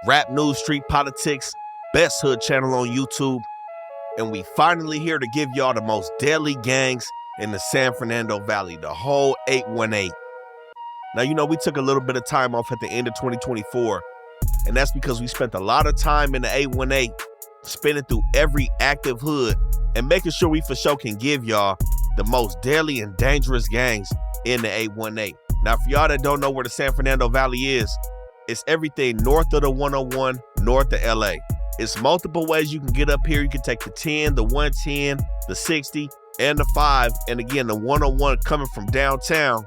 rap news, street politics, best hood channel on YouTube. And we finally here to give y'all the most deadly gangs in the San Fernando Valley, the whole 818. Now, you know, we took a little bit of time off at the end of 2024, and that's because we spent a lot of time in the 818, spinning through every active hood and making sure we for sure can give y'all the most deadly and dangerous gangs in the 818. Now, for y'all that don't know where the San Fernando Valley is, it's everything north of the 101, north of LA. It's multiple ways you can get up here. You can take the 10, the 110, the 60, and the 5. And again, the 101 coming from downtown,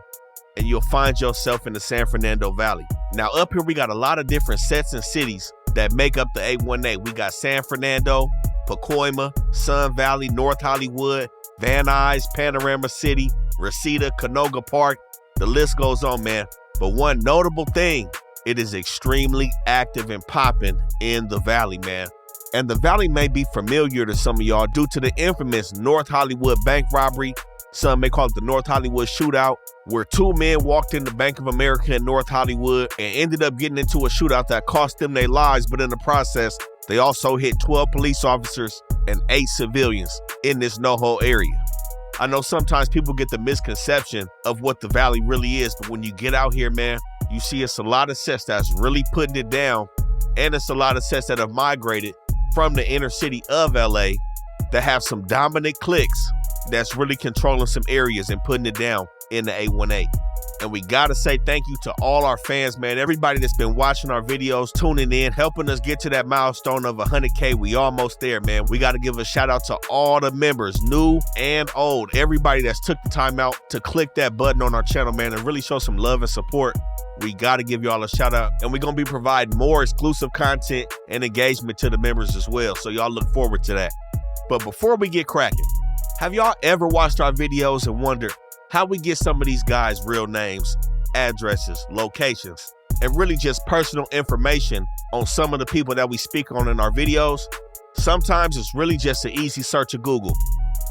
and you'll find yourself in the San Fernando Valley. Now, up here, we got a lot of different sets and cities that make up the 818. We got San Fernando, Pacoima, Sun Valley, North Hollywood, Van Nuys, Panorama City, Reseda, Canoga Park. The list goes on, man. But one notable thing, it is extremely active and popping in the Valley, man. And the Valley may be familiar to some of y'all due to the infamous North Hollywood bank robbery. Some may call it the North Hollywood shootout, where two men walked into Bank of America in North Hollywood and ended up getting into a shootout that cost them their lives. But in the process, they also hit 12 police officers and 8 civilians in this NoHo area. I know sometimes people get the misconception of what the Valley really is, but when you get out here, man, you see it's a lot of sets that's really putting it down, and it's a lot of sets that have migrated from the inner city of LA that have some dominant cliques that's really controlling some areas and putting it down in the 818. And we gotta say thank you to all our fans, man. Everybody that's been watching our videos, tuning in, helping us get to that milestone of 100K. We almost there, man. We gotta give a shout out to all the members, new and old. Everybody that's took the time out to click that button on our channel, man, and really show some love and support. We gotta give y'all a shout out. And we're gonna be providing more exclusive content and engagement to the members as well. So y'all look forward to that. But before we get cracking, have y'all ever watched our videos and wondered how we get some of these guys' real names, addresses, locations, and really just personal information on some of the people that we speak on in our videos? Sometimes it's really just an easy search of Google.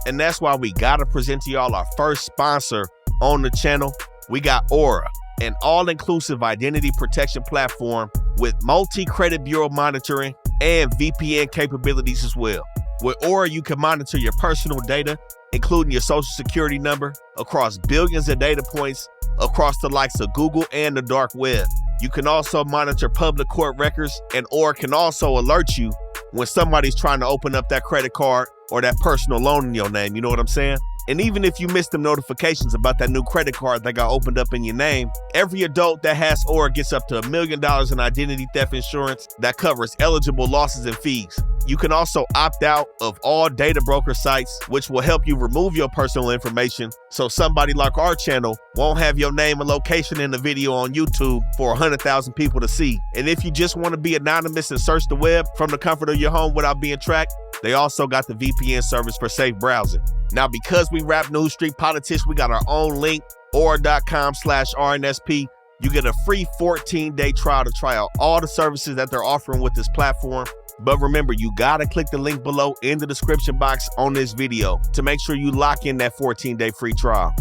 And that's why we gotta present to y'all our first sponsor on the channel. We got Aura, an all-inclusive identity protection platform with multi-credit bureau monitoring and VPN capabilities as well. With Aura, you can monitor your personal data, including your social security number, across billions of data points across the likes of Google and the dark web. You can also monitor public court records, and Aura can also alert you when somebody's trying to open up that credit card or that personal loan in your name, you know what I'm saying? And even if you miss them notifications about that new credit card that got opened up in your name, every adult that has Aura gets up to $1 million in identity theft insurance that covers eligible losses and fees. You can also opt out of all data broker sites, which will help you remove your personal information so somebody like our channel won't have your name and location in the video on YouTube for 100,000 people to see. And if you just want to be anonymous and search the web from the comfort of your home without being tracked, they also got the VPN service for safe browsing. Now, because we rap news, street politics, we got our own link, aura.com/RNSP. You get a free 14-day trial to try out all the services that they're offering with this platform. But remember, you gotta click the link below in the description box on this video to make sure you lock in that 14-day free trial.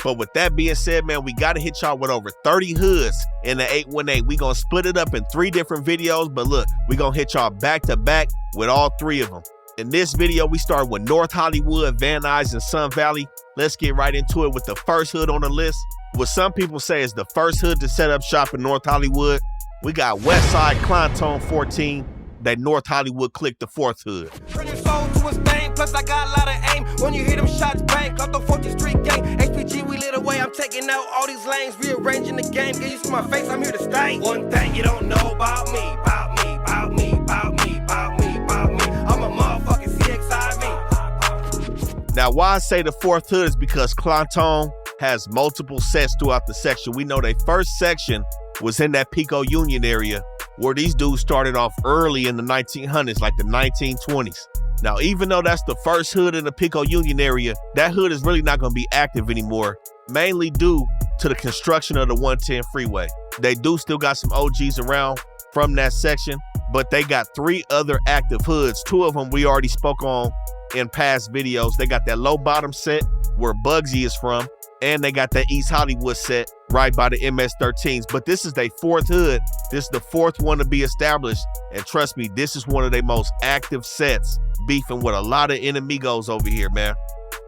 But with that being said, man, we gotta hit y'all with over 30 hoods in the 818. We gonna split it up in 3 different videos, but look, we gonna hit y'all back to back with all 3 of them. In this video, we start with North Hollywood, Van Nuys, and Sun Valley. Let's get right into it with the first hood on the list. What some people say is the first hood to set up shop in North Hollywood. We got Westside Clanton 14, that North Hollywood click, the 4th hood. Turn your soul to a stain, plus I got a lot of aim. When you hear them shots bang, off the 14th Street gang. HPG, we lit away, I'm taking out all these lanes, rearranging the game. Get used to my face, I'm here to stay. One thing you don't know about me, about me, about me, about me, about me, about me. I'm a motherfucking CXIV. Now, why I say the 4th hood is because Clanton has multiple sets throughout the section. We know their first section was in that Pico Union area, where these dudes started off early in the 1900s, like the 1920s. Now, even though that's the first hood in the Pico Union area, that hood is really not gonna be active anymore, mainly due to the construction of the 110 freeway. They do still got some OGs around from that section, but they got 3 other active hoods. 2 of them we already spoke on in past videos. They got that low bottom set where Bugsy is from, and they got that East Hollywood set right by the MS-13s. But this is their fourth hood. This is the fourth one to be established. And trust me, this is one of their most active sets, beefing with a lot of enemigos over here, man.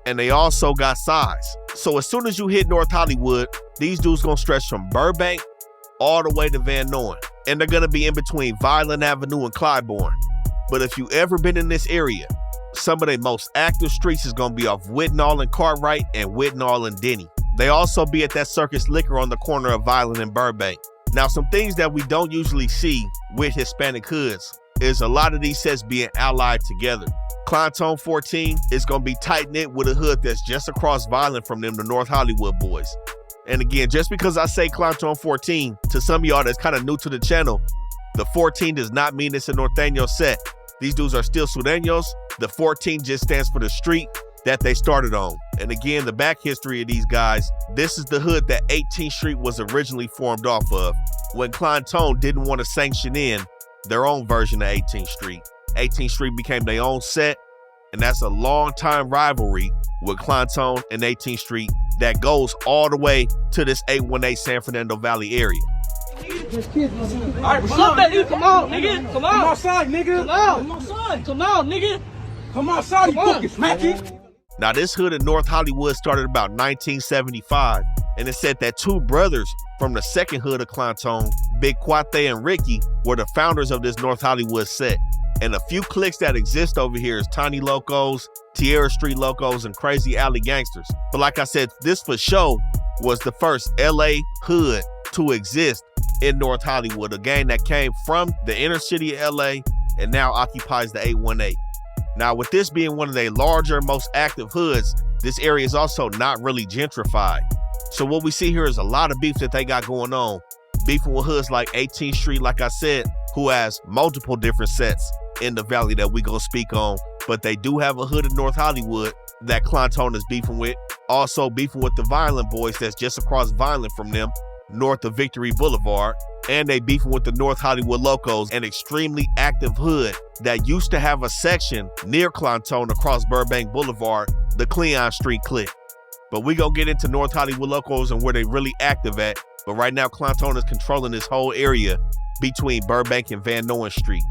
And they also got size. So as soon as you hit North Hollywood, these dudes gonna stretch from Burbank all the way to Van Nuys. And they're gonna be in between Vineland Avenue and Clybourne. But if you ever been in this area, some of their most active streets is gonna be off Whitnall and Cartwright and Whitnall and Denny. They also be at that Circus Liquor on the corner of Vineland and Burbank. Now, some things that we don't usually see with Hispanic hoods is a lot of these sets being allied together. Clanton 14 is gonna be tight-knit with a hood that's just across Vineland from them, the North Hollywood Boys. And again, just because I say Clanton 14, to some of y'all that's kind of new to the channel, the 14 does not mean it's a Norteño set. These dudes are still Sureños. The 14 just stands for the street that they started on. And again, the back history of these guys, this is the hood that 18th Street was originally formed off of when Clanton didn't want to sanction in their own version of 18th Street. 18th Street became their own set, and that's a long time rivalry with Clanton and 18th Street that goes all the way to this 818 San Fernando Valley area. Alright, what's up, nigga? Come on, nigga. Come on. Come outside, nigga. Come on. Come outside. Come on, nigga. Come outside, you fucking smacky. Now, this hood in North Hollywood started about 1975, and it said that two brothers from the second hood of Clanton, Big Cuate and Ricky, were the founders of this North Hollywood set. And a few cliques that exist over here is Tiny Locos, Tierra Street Locos, and Crazy Alley Gangsters. But like I said, this for sure was the first LA hood to exist in North Hollywood, a gang that came from the inner city of LA and now occupies the 818. Now, with this being one of their larger, most active hoods, this area is also not really gentrified. So what we see here is a lot of beef that they got going on. Beefing with hoods like 18th Street, like I said, who has multiple different sets in the valley that we gonna speak on. But they do have a hood in North Hollywood that Clanton is beefing with. Also beefing with the Vineland Boys that's just across Vineland from them, north of Victory Boulevard. And they beefing with the North Hollywood Locos, an extremely active hood that used to have a section near Clanton across Burbank Boulevard, the Cleon Street clique. But we gonna get into North Hollywood Locos and where they really active at. But right now, Clanton is controlling this whole area between Burbank and Van Nuys Street.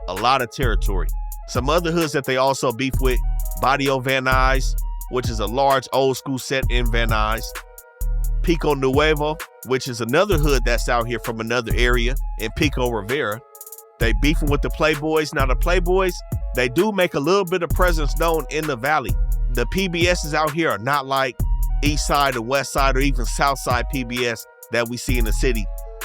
A lot of territory. Some other hoods that they also beef with, Barrio Van Nuys, which is a large old school set in Van Nuys. Pico Nuevo, which is another hood that's out here from another area in Pico Rivera. They beefing with the Playboys. Now the Playboys, they do make a little bit of presence known in the valley. The PBSs out here are not like East Side or West Side or even South Side PBS that we see in the city.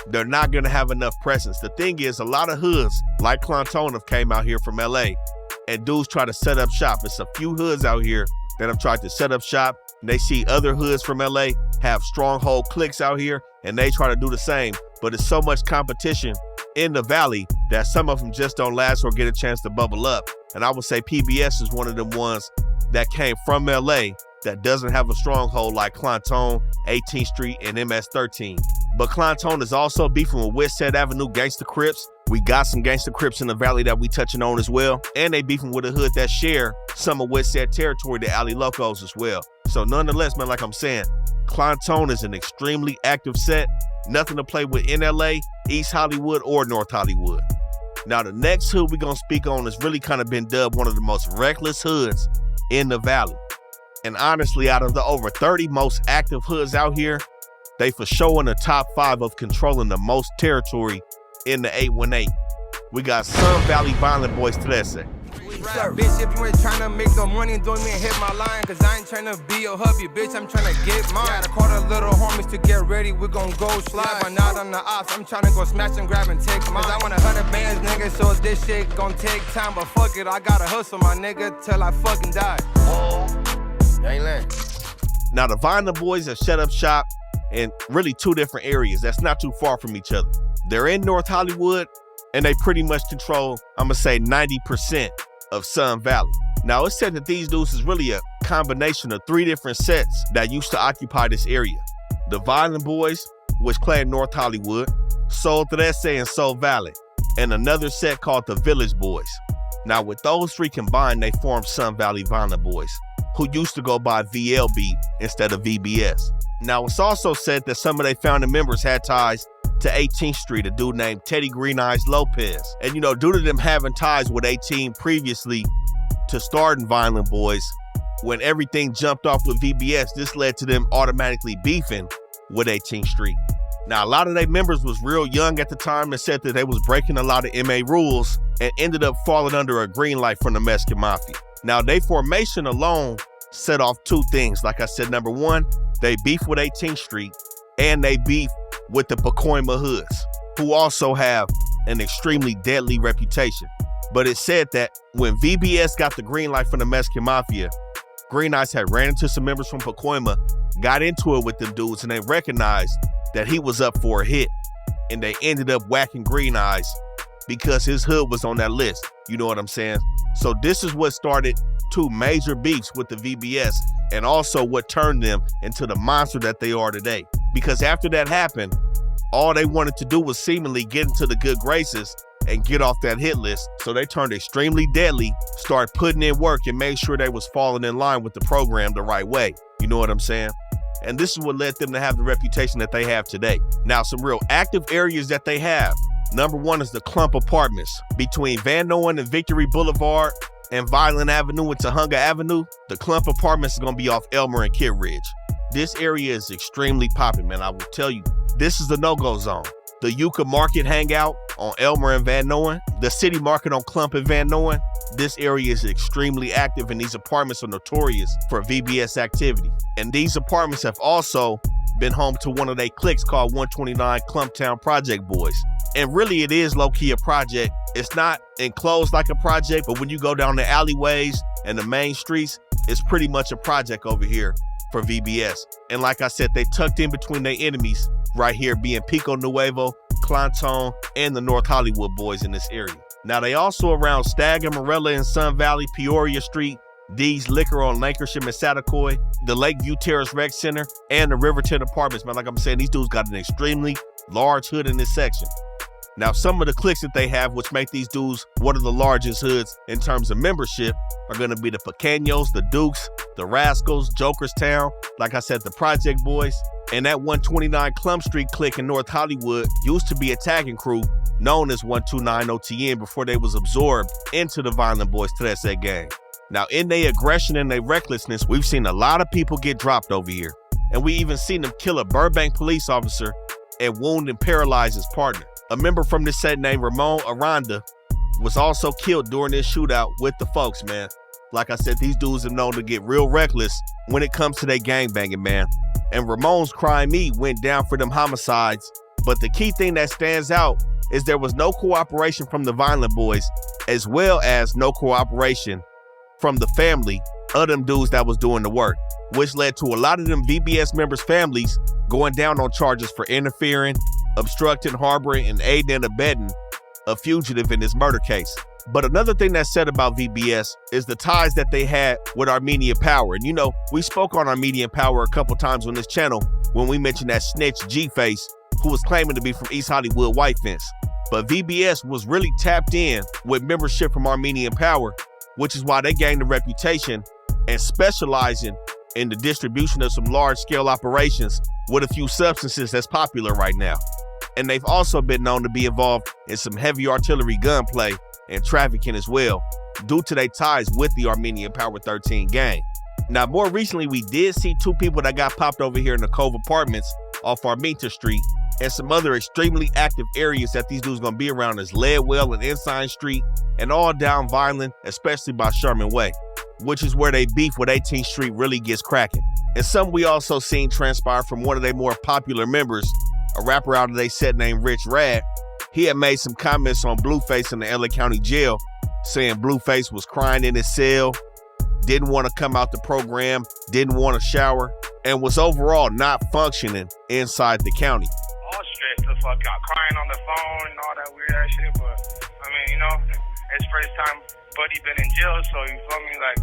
They're not gonna have enough presence. The thing is, a lot of hoods like Clanton have came out here from LA and dudes try to set up shop. It's a few hoods out here that have tried to set up shop. And they see other hoods from LA have stronghold cliques out here and they try to do the same. But it's so much competition in the valley that some of them just don't last or get a chance to bubble up. And I would say PBS is one of them ones that came from LA that doesn't have a stronghold like Clanton, 18th Street, and MS-13. But Clanton is also beefing with Whitsett Avenue Gangsta Crips. We got some Gangsta Crips in the valley that we touching on as well. And they beefing with a hood that share some of Whitsett territory, the Alley Locos as well. So nonetheless, man, like I'm saying, Clanton is an extremely active set. Nothing to play with in LA, East Hollywood, or North Hollywood. Now, the next hood we're gonna speak on has really kind of been dubbed one of the most reckless hoods in the valley. And honestly, out of the over 30 most active hoods out here, they for sure in the top 5 of controlling the most territory in the 818. We got Sun Valley Vineland Boys to that set. Bitch, if you ain't tryna make no money, don't even hit my line. Cause I ain't tryna be your hubby, bitch, I'm tryna get mine. Gotta call the little homies to get ready, we gon' go slide. But not on the ops, I'm tryna go smash and grab and take mine. Cause I want 100 bands, nigga, so this shit gon' take time. But fuck it, I gotta hustle, my nigga, till I fucking die. Ain't lying. Now, the Vineland Boys have set up shop in really 2 different areas that's not too far from each other. They're in North Hollywood, and they pretty much control, I'm gonna say 90% of Sun Valley. Now, it's said that these dudes is really a combination of 3 different sets that used to occupy this area. The Vineland Boys, which claimed North Hollywood, Soul Trece and Soul Valley, and another set called the Village Boys. Now, with those 3 combined, they formed Sun Valley Vineland Boys, who used to go by VLB instead of VBS. Now, it's also said that some of their founding members had ties to 18th Street, a dude named Teddy Green Eyes Lopez. And, you know, due to them having ties with 18 previously to starting Vineland Boys, when everything jumped off with VBS, this led to them automatically beefing with 18th Street. Now, a lot of their members was real young at the time and said that they was breaking a lot of MA rules and ended up falling under a green light from the Mexican Mafia. Now, their formation alone set off two things. Like I said, number one, they beef with 18th Street and they beef with the Pacoima Hoods, who also have an extremely deadly reputation. But it said that when VBS got the green light from the Mexican Mafia, Green Eyes had ran into some members from Pacoima, got into it with them dudes, and they recognized that he was up for a hit. And they ended up whacking Green Eyes because his hood was on that list. You know what I'm saying? So this is what started two major beefs with the VBS and also what turned them into the monster that they are today. Because after that happened, all they wanted to do was seemingly get into the good graces and get off that hit list. So they turned extremely deadly, started putting in work and made sure they was falling in line with the program the right way. You know what I'm saying? And this is what led them to have the reputation that they have today. Now, some real active areas that they have. Number one is the Clump Apartments. Between Van Nuys and Victory Boulevard and Vineland Avenue and Tahunga Avenue, the Clump Apartments is gonna be off Elmer and Kid Ridge. This area is extremely popping, man. I will tell you, this is the no-go zone. The Yucca Market hangout on Elmer and Van Nuys, the City Market on Clump and Van Nuys. This area is extremely active and these apartments are notorious for VBS activity. And these apartments have also been home to one of their cliques called 129 Clumptown Project Boys. And really it is low-key a project. It's not enclosed like a project, but when you go down the alleyways and the main streets, it's pretty much a project over here for VBS. And like I said, they tucked in between their enemies right here, being Pico Nuevo, Clanton, and the North Hollywood boys in this area. Now they also around Stagg and Morella in Sun Valley, Peoria Street, D's Liquor on Lancashire and Satakoy, the Lakeview Terrace Rec Center, and the Riverton Apartments. Man, like I'm saying, these dudes got an extremely large hood in this section. Now, some of the cliques that they have, which make these dudes one of the largest hoods in terms of membership, are going to be the Pequeños, the Dukes, the Rascals, Jokerstown, like I said, the Project Boys. And that 129 Clump Street clique in North Hollywood used to be a tagging crew known as 129 OTN before they was absorbed into the Vineland Boys to that gang. Now, in their aggression and their recklessness, we've seen a lot of people get dropped over here. And we even seen them kill a Burbank police officer and wound and paralyze his partner. A member from this set named Ramon Aranda was also killed during this shootout with the folks, man. Like I said, these dudes are known to get real reckless when it comes to their gangbanging, man. And Ramon's crime meet went down for them homicides. But the key thing that stands out is there was no cooperation from the Vineland Boys, as well as no cooperation from the family of them dudes that was doing the work, which led to a lot of them VBS members' families going down on charges for interfering, obstructing, harboring, and aiding and abetting a fugitive in this murder case. But another thing that's said about VBS is the ties that they had with Armenian Power. And you know, we spoke on Armenian Power a couple times on this channel when we mentioned that snitch G-Face who was claiming to be from East Hollywood White Fence. But VBS was really tapped in with membership from Armenian Power, which is why they gained a reputation and specializing in the distribution of some large-scale operations with a few substances that's popular right now. And they've also been known to be involved in some heavy artillery gunplay and trafficking as well, due to their ties with the Armenian Power 13 gang. Now, more recently, we did see two people that got popped over here in the Cove Apartments off Armenta Street, and some other extremely active areas that these dudes gonna be around is Leadwell and Ensign Street, and all down Vineland, especially by Sherman Way, which is where they beef with 18th Street really gets cracking. And some we also seen transpire from one of their more popular members, a rapper out of their set named Rich Rad. He had made some comments on Blueface in the LA County Jail, saying Blueface was crying in his cell, didn't want to come out the program, didn't want to shower, and was overall not functioning inside the county. All stressed the fuck out, crying on the phone and all that weird ass shit, but I mean, you know, it's first time Buddy been in jail, so you feel me, like,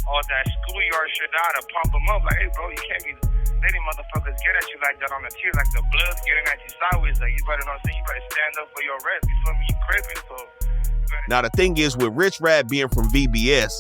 all that schoolyard shit out to pump him up, like, hey bro, you can't be letting motherfuckers get at you like that on the tier, like the blood's getting at you sideways, like, you better know, you better stand up for your rest, you feel me, you crippin', so. Now the thing is, with Rich Rad being from VBS,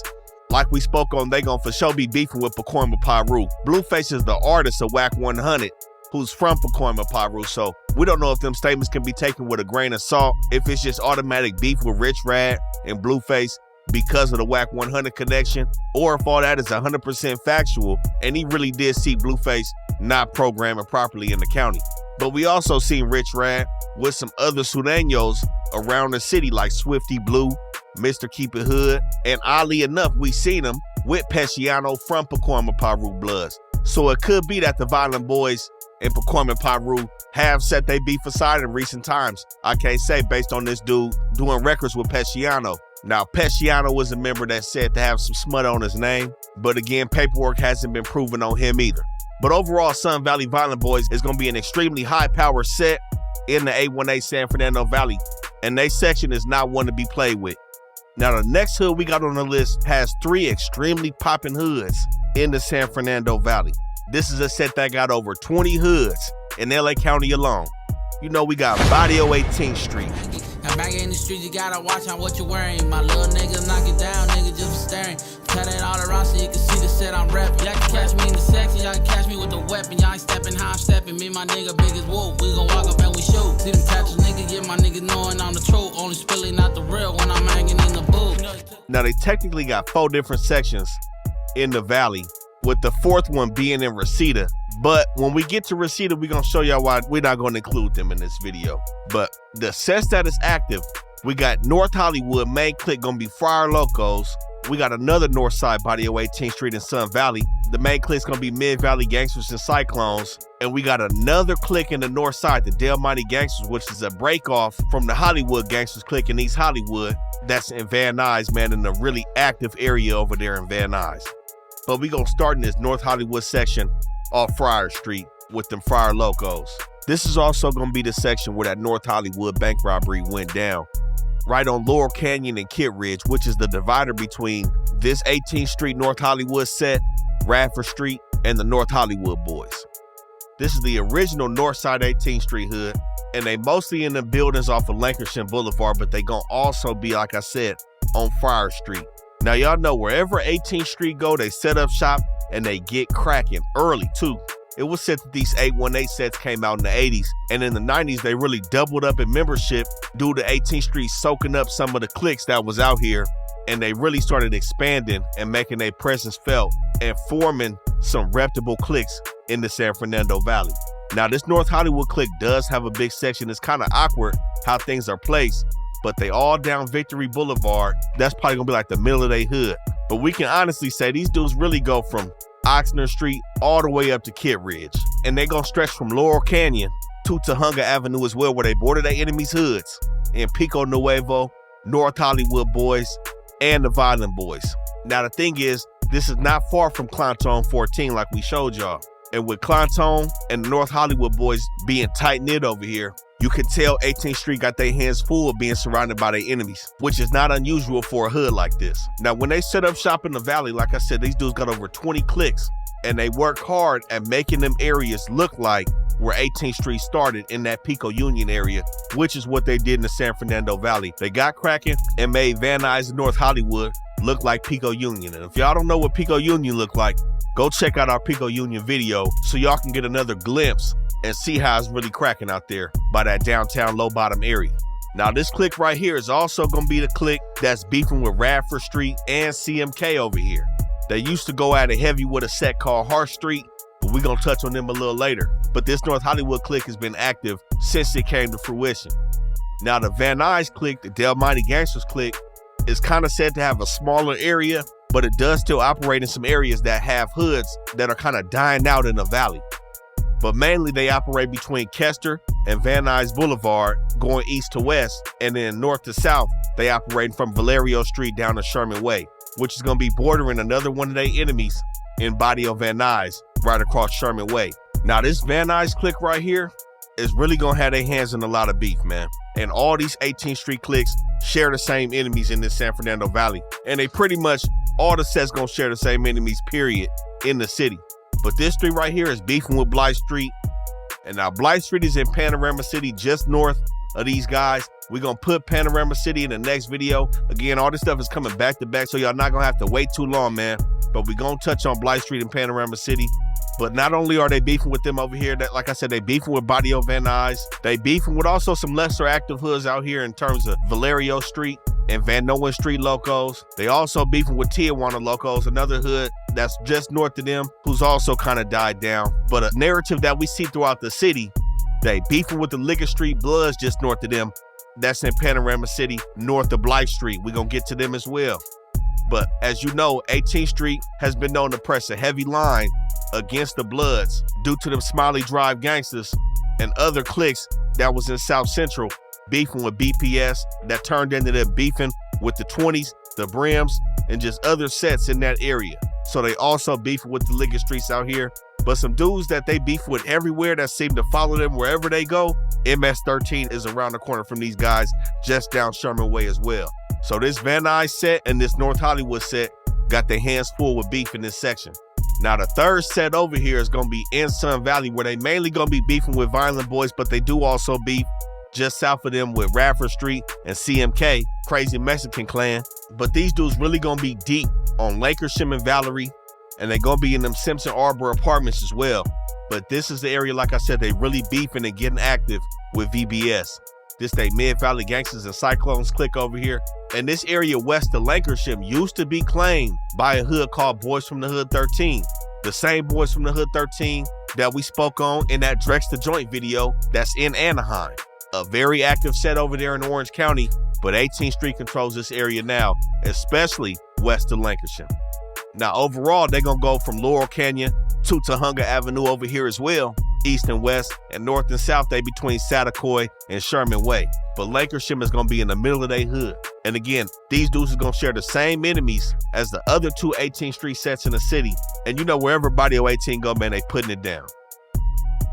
Like we spoke on, they gon' for sure be beefing with Pacoima Piru. Blueface is the artist of Whack 100, who's from Pacoima Piru, so we don't know if them statements can be taken with a grain of salt, if it's just automatic beef with Rich Rad and Blueface because of the Whack 100 connection, or if all that is 100% factual and he really did see Blueface not programming properly in the county. But we also seen Rich Rad with some other Sureños around the city like Swifty Blue, Mr. Keep It Hood, and oddly enough, we seen him with Pesciano from Pacoima Piru Bloods. So it could be that the Vineland Boys and Pacoima Piru have set their beef aside in recent times. I can't say based on this dude doing records with Pesciano. Now, Pesciano was a member that said to have some smut on his name, but again, paperwork hasn't been proven on him either. But overall, Sun Valley Vineland Boys is going to be an extremely high-powered set in the 818 San Fernando Valley, and their section is not one to be played with. Now, the next hood we got on the list has 3 extremely popping hoods in the San Fernando Valley. This is a set that got over 20 hoods in LA County alone. You know, we got Barrio 18th Street. Now back in the street, you gotta watch out what you're wearing. My little nigga knock it down, nigga just for staring. Cut it all around so you can see the set I'm reppin'. Y'all can catch me in the section, y'all can catch me with the weapon. Y'all ain't stepping how I'm stepping. Me and my nigga big as wolf. We gon' walk up and we shoot. See them catch a nigga, get my nigga knowing I'm the truth. Only spilling out the real when I'm hanging in the booth. Now they technically got 4 different sections in the valley, with the 4th one being in Reseda. But when we get to Reseda, we're gonna show y'all why we're not gonna include them in this video. But the sets that is active, we got North Hollywood, main clique gonna be Friar Locos. We got another north side body of 18th Street in Sun Valley. The main clique's gonna be Mid Valley Gangsters and Cyclones. And we got another clique in the north side, the Del Monte Gangsters, which is a break off from the Hollywood Gangsters clique in East Hollywood. That's in Van Nuys, man, in a really active area over there in Van Nuys. But we gonna start in this North Hollywood section off Friar Street with them Friar Locos. This is also gonna be the section where that North Hollywood bank robbery went down, right on Laurel Canyon and Kit Ridge, which is the divider between this 18th Street North Hollywood set, Radford Street, and the North Hollywood Boys. This is the original North Side 18th Street hood, and they mostly in the buildings off of Lancashire Boulevard, but they gonna also be, like I said, on Friar Street. Now y'all know wherever 18th Street go, they set up shop and they get cracking early too. It was said that these 818 sets came out in the 80s, and in the 90s they really doubled up in membership due to 18th Street soaking up some of the cliques that was out here, and they really started expanding and making their presence felt and forming some reputable cliques in the San Fernando Valley. Now this North Hollywood clique does have a big section. It's kind of awkward how things are placed, but they all down Victory Boulevard. That's probably gonna be like the middle of their hood. But we can honestly say these dudes really go from Oxnard Street all the way up to Kit Ridge. And they gonna stretch from Laurel Canyon to Tujunga Avenue as well, where they border their enemies' hoods in Pico Nuevo, North Hollywood Boys, and the Vineland Boys. Now the thing is, this is not far from Clanton 14 like we showed y'all. And with Clanton and the North Hollywood Boys being tight-knit over here, you can tell 18th Street got their hands full of being surrounded by their enemies, which is not unusual for a hood like this. Now, when they set up shop in the valley, like I said, these dudes got over 20 cliques, and they work hard at making them areas look like where 18th Street started in that Pico Union area, which is what they did in the San Fernando Valley. They got cracking and made Van Nuys and North Hollywood look like Pico Union. And if y'all don't know what Pico Union look like, go check out our Pico Union video so y'all can get another glimpse and see how it's really cracking out there by that downtown low bottom area. Now this clique right here is also gonna be the clique that's beefing with Radford Street and CMK over here. They used to go at it heavy with a set called Hart Street, but we're gonna touch on them a little later. But this North Hollywood clique has been active since it came to fruition. Now the Van Nuys clique, the Del Monte Gangsters clique, is kind of said to have a smaller area, but it does still operate in some areas that have hoods that are kind of dying out in the valley. But mainly they operate between Kester and Van Nuys Boulevard, going east to west, and then north to south, they operate from Valerio Street down to Sherman Way, which is gonna be bordering another one of their enemies in Barrio Van Nuys, right across Sherman Way. Now this Van Nuys clique right here is really gonna have their hands in a lot of beef, man. And all these 18th Street cliques share the same enemies in this San Fernando Valley. And they pretty much, all the sets gonna share the same enemies, period, in the city. But this street right here is beefing with Blythe Street. And now Blythe Street is in Panorama City, just north of these guys. We're gonna put Panorama City in the next video. Again, all this stuff is coming back to back, so y'all not gonna have to wait too long, man. But we're gonna touch on Blythe Street and Panorama City. But not only are they beefing with them over here, that like I said, they beefing with Barrio Van Nuys. They beefing with also some lesser active hoods out here in terms of Valerio Street and Van Nuys Street Locos. They also beefing with Tijuana Locos, another hood that's just north of them, who's also kind of died down. But a narrative that we see throughout the city, they beefing with the Liquor Street Bloods just north of them. That's in Panorama City, north of Blythe Street. We're gonna get to them as well. But as you know, 18th Street has been known to press a heavy line against the Bloods due to them Smiley Drive gangsters and other cliques that was in South Central beefing with BPS that turned into them beefing with the 20s, the Brims, and just other sets in that area. So they also beefing with the Liquor Streets out here. But some dudes that they beef with everywhere that seem to follow them wherever they go, MS-13 is around the corner from these guys, just down Sherman Way as well. So this Van Nuys set and this North Hollywood set got their hands full with beef in this section. Now the third set over here is gonna be in Sun Valley, where they mainly gonna be beefing with Vineland Boys, but they do also beef just south of them with Radford Street and CMK, Crazy Mexican Clan. But these dudes really gonna be deep on Lakersham and Valerie, and they gonna be in them Simpson Arbor apartments as well. But this is the area, like I said, they really beefing and getting active with VBS. This they Mid-Valley Gangsters and Cyclones clique over here. And this area west of Lancashire used to be claimed by a hood called Boys from the Hood 13. The same Boys from the Hood 13 that we spoke on in that Drex the Joint video that's in Anaheim. A very active set over there in Orange County, but 18th Street controls this area now, especially west of Lancashire. Now overall, they're gonna go from Laurel Canyon to Tahunga Avenue over here as well, east and west, and north and south, they between Satakoy and Sherman Way. But Lancashire is gonna be in the middle of their hood. And again, these dudes are gonna share the same enemies as the other two 18th Street sets in the city. And you know, wherever Barrio 18 go, man, they putting it down.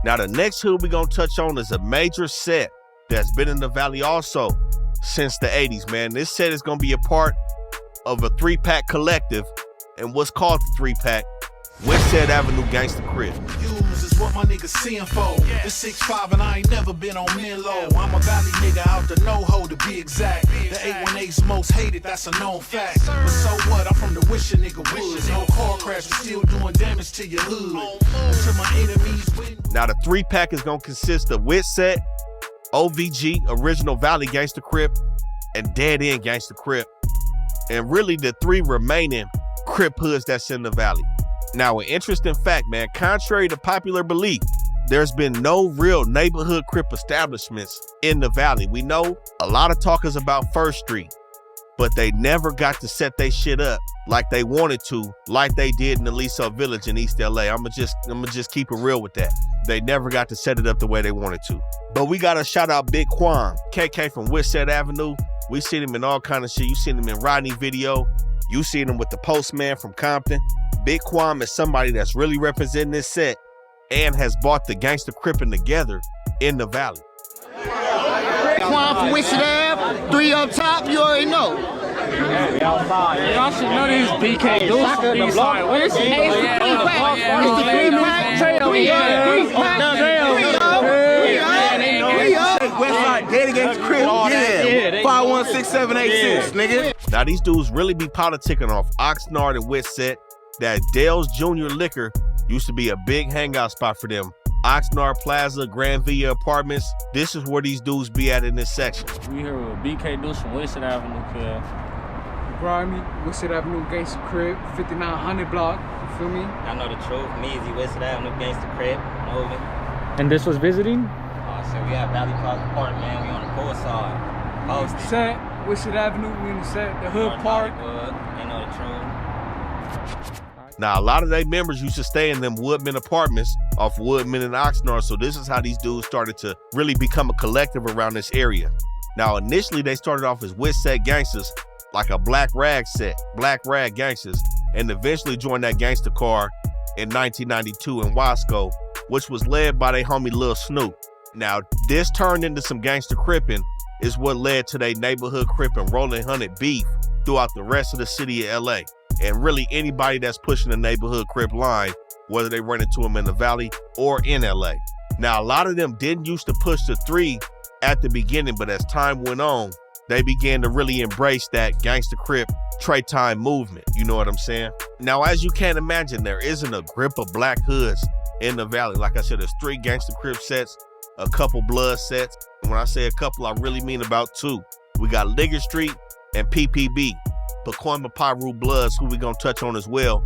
Now the next hood we gonna touch on is a major set that's been in the Valley also since the 80s, man. This set is gonna be a part of a 3-pack collective, and what's called the 3-pack, Whitsett Avenue Gangsta Crip. Use is what my niggas seeing for. It's 6'5" and I ain't never been on Milo. I'm a Valley nigga out the NoHo to be exact. The 818's most hated, that's a known fact. But so what? I'm from the Wisher nigga woods. No car crash, but still doing damage to your hood. Until my enemies win. Now the 3-pack is gonna consist of Whitsett, OVG, Original Valley Gangsta Crip, and Dead End Gangsta Crip. And really the 3 remaining Crip hoods that's in the Valley. Now, an interesting fact, man, contrary to popular belief, there's been no real neighborhood Crip establishments in the Valley. We know a lot of talk is about First Street, but they never got to set their shit up like they wanted to, like they did in the Aliso Village in East LA. I'ma just keep it real with that. They never got to set it up the way they wanted to. But we gotta shout out Big Quan, KK from Whitsett Avenue. We seen him in all kind of shit. You seen him in Rodney video. You seen him with the Postman from Compton. Big Quam is somebody that's really representing this set and has bought the Gangsta Crippin' together in the Valley. Quam from Whitsett Ave, 3 up top, you already know. Y'all should know these BK dudes from these side. Where's the 3-pack? Westside Deadliest Crip, yeah. 516786, nigga. Now these dudes really be politicking off Oxnard and Whitsett. That Dale's Jr. Liquor used to be a big hangout spot for them. Oxnard Plaza, Grand Villa Apartments. This is where these dudes be at in this section. We here with BK dudes from Whitsett Avenue, kid. Grimy, Whitsett Avenue Gangsta Crip, 5900 block. You feel me? I know the truth. Measy, Whitsett Avenue Gangsta Crip, moving. And this was visiting? So we at Valley Park Park, man. We on the poor side. Posted. Set, Whitsett Avenue, we in the set, the Hood Park. They know the truth. Now, a lot of their members used to stay in them Woodman apartments off Woodman and Oxnard, so this is how these dudes started to really become a collective around this area. Now, initially, they started off as Whitsett Gangsters, like a Black Rag set, Black Rag Gangsters, and eventually joined that gangster car in 1992 in Wasco, which was led by their homie Lil Snoop. Now, this turned into some gangster crippin', is what led to their neighborhood Crip and Rolling Hunted beef throughout the rest of the city of LA. And really anybody that's pushing the neighborhood Crip line, whether they run into them in the Valley or in LA. Now, a lot of them didn't used to push the 3 at the beginning, but as time went on, they began to really embrace that Gangsta Crip Trey Time movement. You know what I'm saying? Now, as you can imagine, there isn't a grip of black hoods in the Valley. Like I said, there's 3 Gangsta Crip sets, a couple blood sets. And when I say a couple, I really mean about 2. We got Liggett Street and PPB, Pacoima Piru Bloods, who we gonna touch on as well.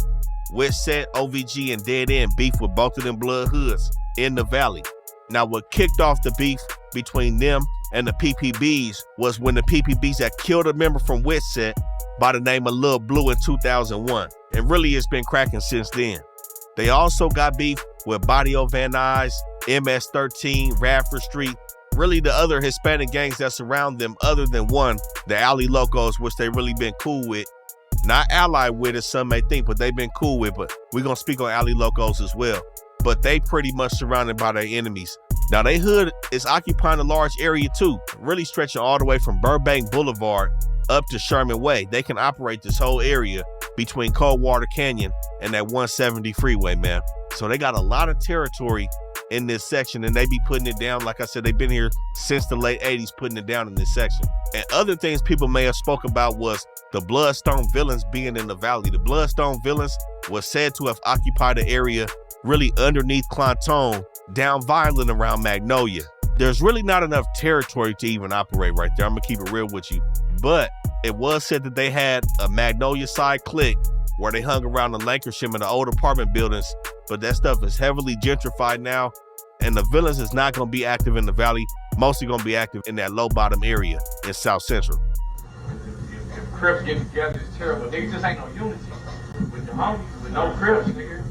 Whitsett, OVG, and Dead End beef with both of them blood hoods in the Valley. Now, what kicked off the beef between them and the PPBs was when the PPBs had killed a member from Whitsett by the name of Lil Blue in 2001. And really, it's been cracking since then. They also got beef with Barrio Van Nuys, MS-13, Radford Street, really the other Hispanic gangs that surround them other than one, the Alley Locos, which they really been cool with. Not allied with, as some may think, but they've been cool with. But we're going to speak on Alley Locos as well. But they pretty much surrounded by their enemies. Now, they hood is occupying a large area too, really stretching all the way from Burbank Boulevard up to Sherman Way. They can operate this whole area between Coldwater Canyon and that 170 freeway, man. So they got a lot of territory in this section, and they be putting it down. Like I said, they've been here since the late 80s putting it down in this section. And other things people may have spoke about was the Bloodstone Villains being in the Valley. The Bloodstone Villains was said to have occupied the area really underneath Clanton, down Vineland around Magnolia. There's really not enough territory to even operate right there. I'm gonna keep it real with you. But it was said that they had a Magnolia side clique where they hung around the Lancashire and the old apartment buildings, but that stuff is heavily gentrified now, and the Villains is not gonna be active in the Valley, mostly gonna be active in that low bottom area in South Central. Crips getting together is terrible. Niggas just ain't no unity with the homies, with no Crips, nigga.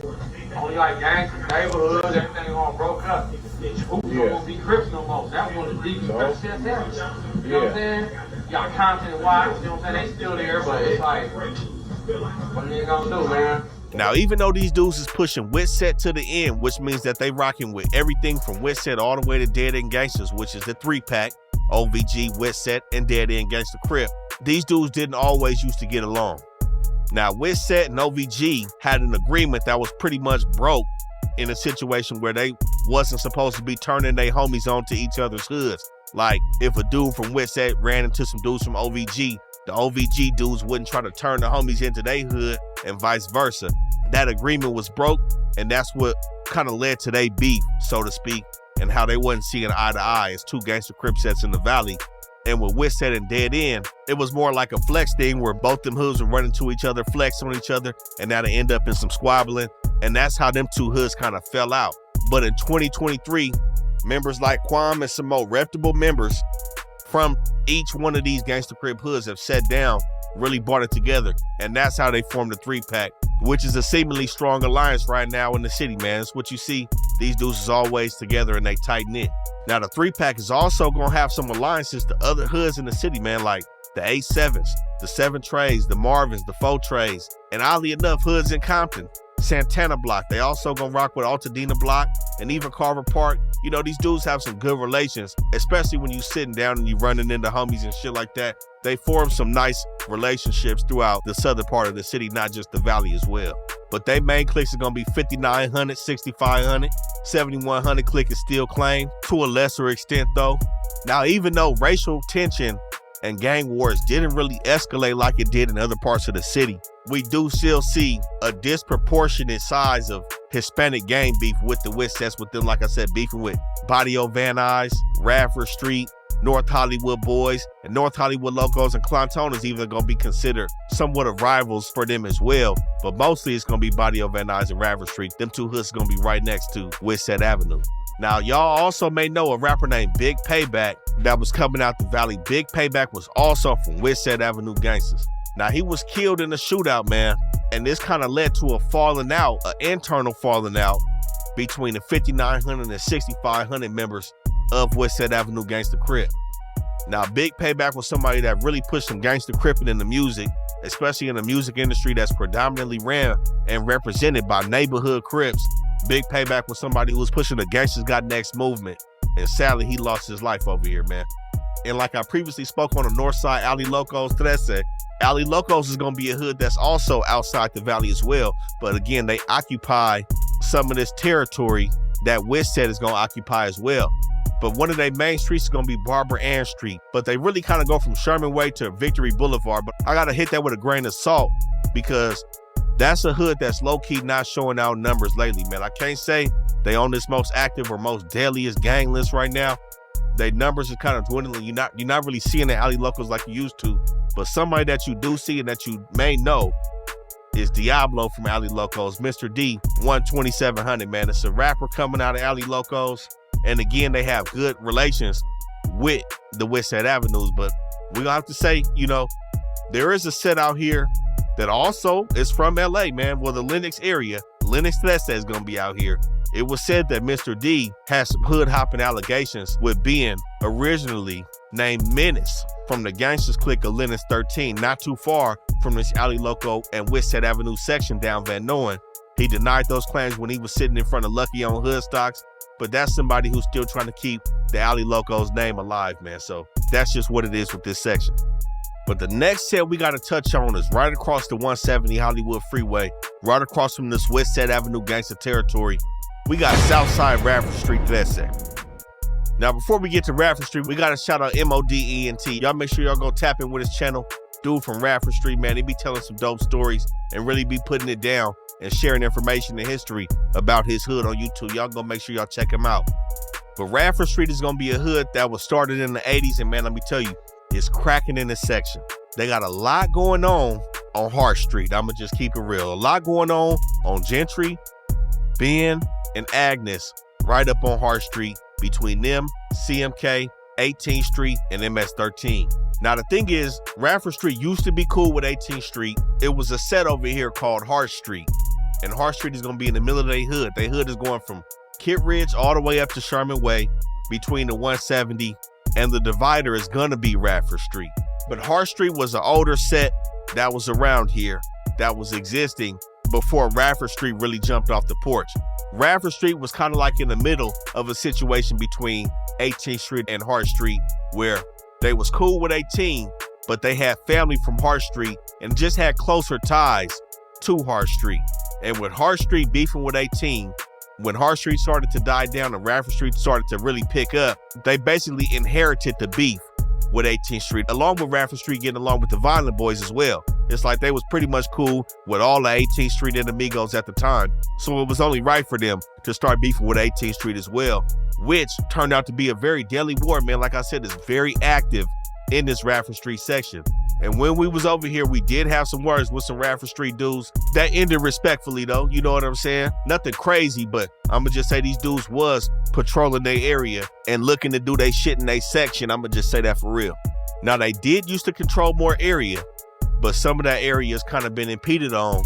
Only like gangs, neighborhoods, everything all broke up. Who's gonna be Crips no more? That was one of the deepest Crips shit ever. You know what I'm saying? Y'all content wise, you know what I'm saying? They still there, but it's like, what are you gonna do, man? Now, even though these dudes is pushing Whitsett to the end, which means that they rocking with everything from Whitsett all the way to Dead End Gangsters, which is the 3-pack, OVG, Whitsett, and Dead End Gangsta Crip, these dudes didn't always used to get along. Now, Whitsett and OVG had an agreement that was pretty much broke in a situation where they wasn't supposed to be turning their homies onto each other's hoods. Like, if a dude from Whitsett ran into some dudes from OVG, the OVG dudes wouldn't try to turn the homies into their hood and vice versa. That agreement was broke, and that's what kind of led to their beef, so to speak, and how they wasn't seeing eye to eye as 2 Gangsta Crip sets in the Valley. And with Whitsett and Dead End, it was more like a flex thing where both them hoods were running to each other, flex on each other, and that'll end up in some squabbling. And that's how them 2 hoods kind of fell out. But in 2023, members like Quam and some more reputable members from each one of these Gangsta Crip hoods have sat down, really brought it together. And that's how they formed the 3-pack, which is a seemingly strong alliance right now in the city, man. It's what you see. These dudes is always together and they tight knit. Now, the 3-pack is also going to have some alliances to other hoods in the city, man, like the 8-7s, the 7 Trays, the Marvins, the 4 Trays, and oddly enough, hoods in Compton, Santana Block. They also going to rock with Altadena Block and even Carver Park. You know, these dudes have some good relations, especially when you sitting down and you running into homies and shit like that. They form some nice relationships throughout the southern part of the city, not just the Valley as well. But they main cliques are gonna be 5900, 6500, 7100 clique is still claimed, to a lesser extent though. Now, even though racial tension and gang wars didn't really escalate like it did in other parts of the city, we do still see a disproportionate size of Hispanic gang beef with the Whitsets, with them, like I said, beefing with Barrio Van Nuys, Radford Street, North Hollywood Boys, and North Hollywood Locos, and Clanton is even going to be considered somewhat of rivals for them as well. But mostly it's going to be Barrio Van Nuys and Radford Street. Them 2 hoods are going to be right next to Whitsett Avenue. Now, y'all also may know a rapper named Big Payback that was coming out the Valley. Big Payback was also from Whitsett Avenue Gangsters. Now, he was killed in a shootout, man, and this kind of led to a falling out, an internal falling out between the 5900 and 6500 members of Whitsett Avenue Gangsta Crip. Now, Big Payback was somebody that really pushed some Gangsta Crippin' in the music, especially in the music industry that's predominantly ran and represented by neighborhood Crips. Big Payback was somebody who was pushing the Gangsters Got Next movement, and sadly, he lost his life over here, man. And like I previously spoke on the north side, Alley Locos, Alley Locos is going to be a hood that's also outside the Valley as well. But again, they occupy some of this territory that Whitsett is going to occupy as well. But one of their main streets is gonna be Barbara Ann Street. But they really kind of go from Sherman Way to Victory Boulevard. But I gotta hit that with a grain of salt because that's a hood that's low-key not showing out numbers lately, man. I can't say they on this most active or most deadliest gang list right now. Their numbers are kind of dwindling. You're not really seeing the alley locals like you used to. But somebody that you do see and that you may know is Diablo from Alley Locos, Mr. D, 12700, man. It's a rapper coming out of Alley Locos. And again, they have good relations with the Whitsett Avenues. But we're gonna have to say, you know, there is a set out here that also is from LA, man. Well, the Lennox area, Lennox Tessa is gonna be out here. It was said that Mr. D has some hood hopping allegations with being originally named Menace from the gangsters clique of Lennox 13, not too far from this Alley Loco and Whitsett Avenue section down Van Nuys. He denied those claims when he was sitting in front of Lucky on Hood Stocks, but that's somebody who's still trying to keep the Alley Loco's name alive, man. So that's just what it is with this section. But the next set we got to touch on is right across the 170 Hollywood Freeway, right across from this Whitsett Avenue gangster territory. We got Southside Radford Street to that set. Now, before we get to Radford Street, we got to shout out MODENT. Y'all make sure y'all go tap in with his channel. Dude from Radford Street, man, he be telling some dope stories and really be putting it down and sharing information and history about his hood on YouTube. Y'all go make sure y'all check him out. But Radford Street is going to be a hood that was started in the 80s, and man, let me tell you, it's cracking in this section. They got a lot going on Hart Street. I'm going to just keep it real. A lot going on Gentry, Ben, and Agnes right up on Hart Street between them, CMK, 18th Street, and MS 13. Now, the thing is, Radford Street used to be cool with 18th Street. It was a set over here called Hart Street. And Hart Street is going to be in the middle of their hood. Their hood is going from Kit Ridge all the way up to Sherman Way between the 170, and the divider is going to be Radford Street. But Hart Street was an older set that was around here, that was existing before Radford Street really jumped off the porch. Radford Street was kind of like in the middle of a situation between 18th Street and Hart Street, where they was cool with 18, but they had family from Hart Street and just had closer ties to Hart Street. And with Hart Street beefing with 18, when Hart Street started to die down and Radford Street started to really pick up, they basically inherited the beef with 18th Street, along with Radford Street getting along with the Vineland Boys as well. It's like they was pretty much cool with all the 18th Street and Amigos at the time. So it was only right for them to start beefing with 18th Street as well, which turned out to be a very deadly war, man. Like I said, it's very active in this Radford Street section. And when we was over here, we did have some words with some Radford Street dudes that ended respectfully though, you know what I'm saying? Nothing crazy, but I'ma just say these dudes was patrolling their area and looking to do their shit in their section. I'ma just say that for real. Now, they did used to control more area, but some of that area has kind of been impeded on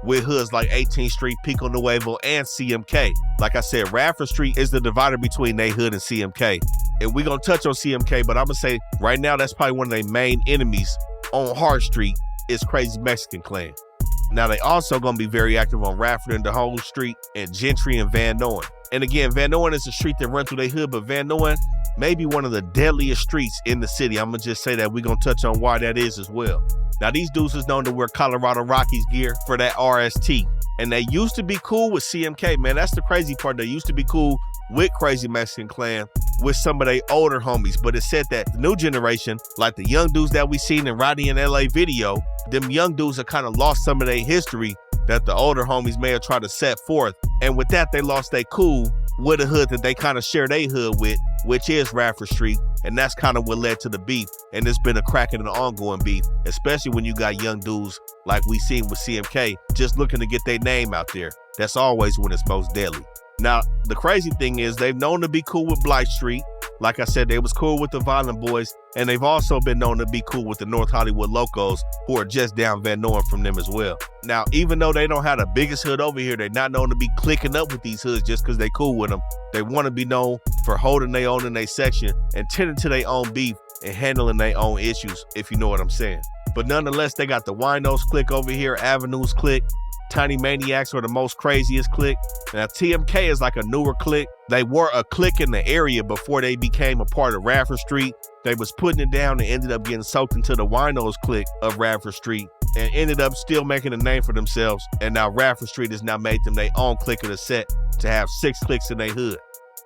with hoods like 18th Street, Pico Nuevo, and CMK. Like I said, Radford Street is the divider between they hood and CMK. And we're going to touch on CMK, but I'm going to say right now, that's probably one of their main enemies on Hart Street is Crazy Mexican Klan. Now, they also going to be very active on Radford and DeHole Street and Gentry and Van Nuys. And again, Van Nuys is a street that runs through their hood, but Van Nuys may be one of the deadliest streets in the city. I'm going to just say that. We're going to touch on why that is as well. Now, these dudes is known to wear Colorado Rockies gear for that RST. And they used to be cool with CMK, man. That's the crazy part. They used to be cool with Crazy Mexican Klan with some of their older homies. But it said that the new generation, like the young dudes that we seen in Roddy in LA video, them young dudes have kind of lost some of their history that the older homies may have tried to set forth. And with that, they lost their cool with a hood that they kind of share their hood with, which is Radford Street. And that's kind of what led to the beef. And it's been a cracking and ongoing beef, especially when you got young dudes like we seen with CMK just looking to get their name out there. That's always when it's most deadly. Now, the crazy thing is they've known to be cool with Blight Street. Like I said, they was cool with the Vineland Boys, and they've also been known to be cool with the North Hollywood Locos, who are just down Van Nuys from them as well. Now, even though they don't have the biggest hood over here, they're not known to be clicking up with these hoods just because they cool with them. They want to be known for holding their own in their section and tending to their own beef and handling their own issues, if you know what I'm saying. But nonetheless, they got the Winos clique over here, Avenues clique, Tiny Maniacs are the most craziest clique. Now, TMK is like a newer clique. They were a clique in the area before they became a part of Radford Street. They was putting it down and ended up getting soaked into the Winos clique of Radford Street and ended up still making a name for themselves. And now Radford Street has now made them their own clique of the set to have 6 cliques in their hood.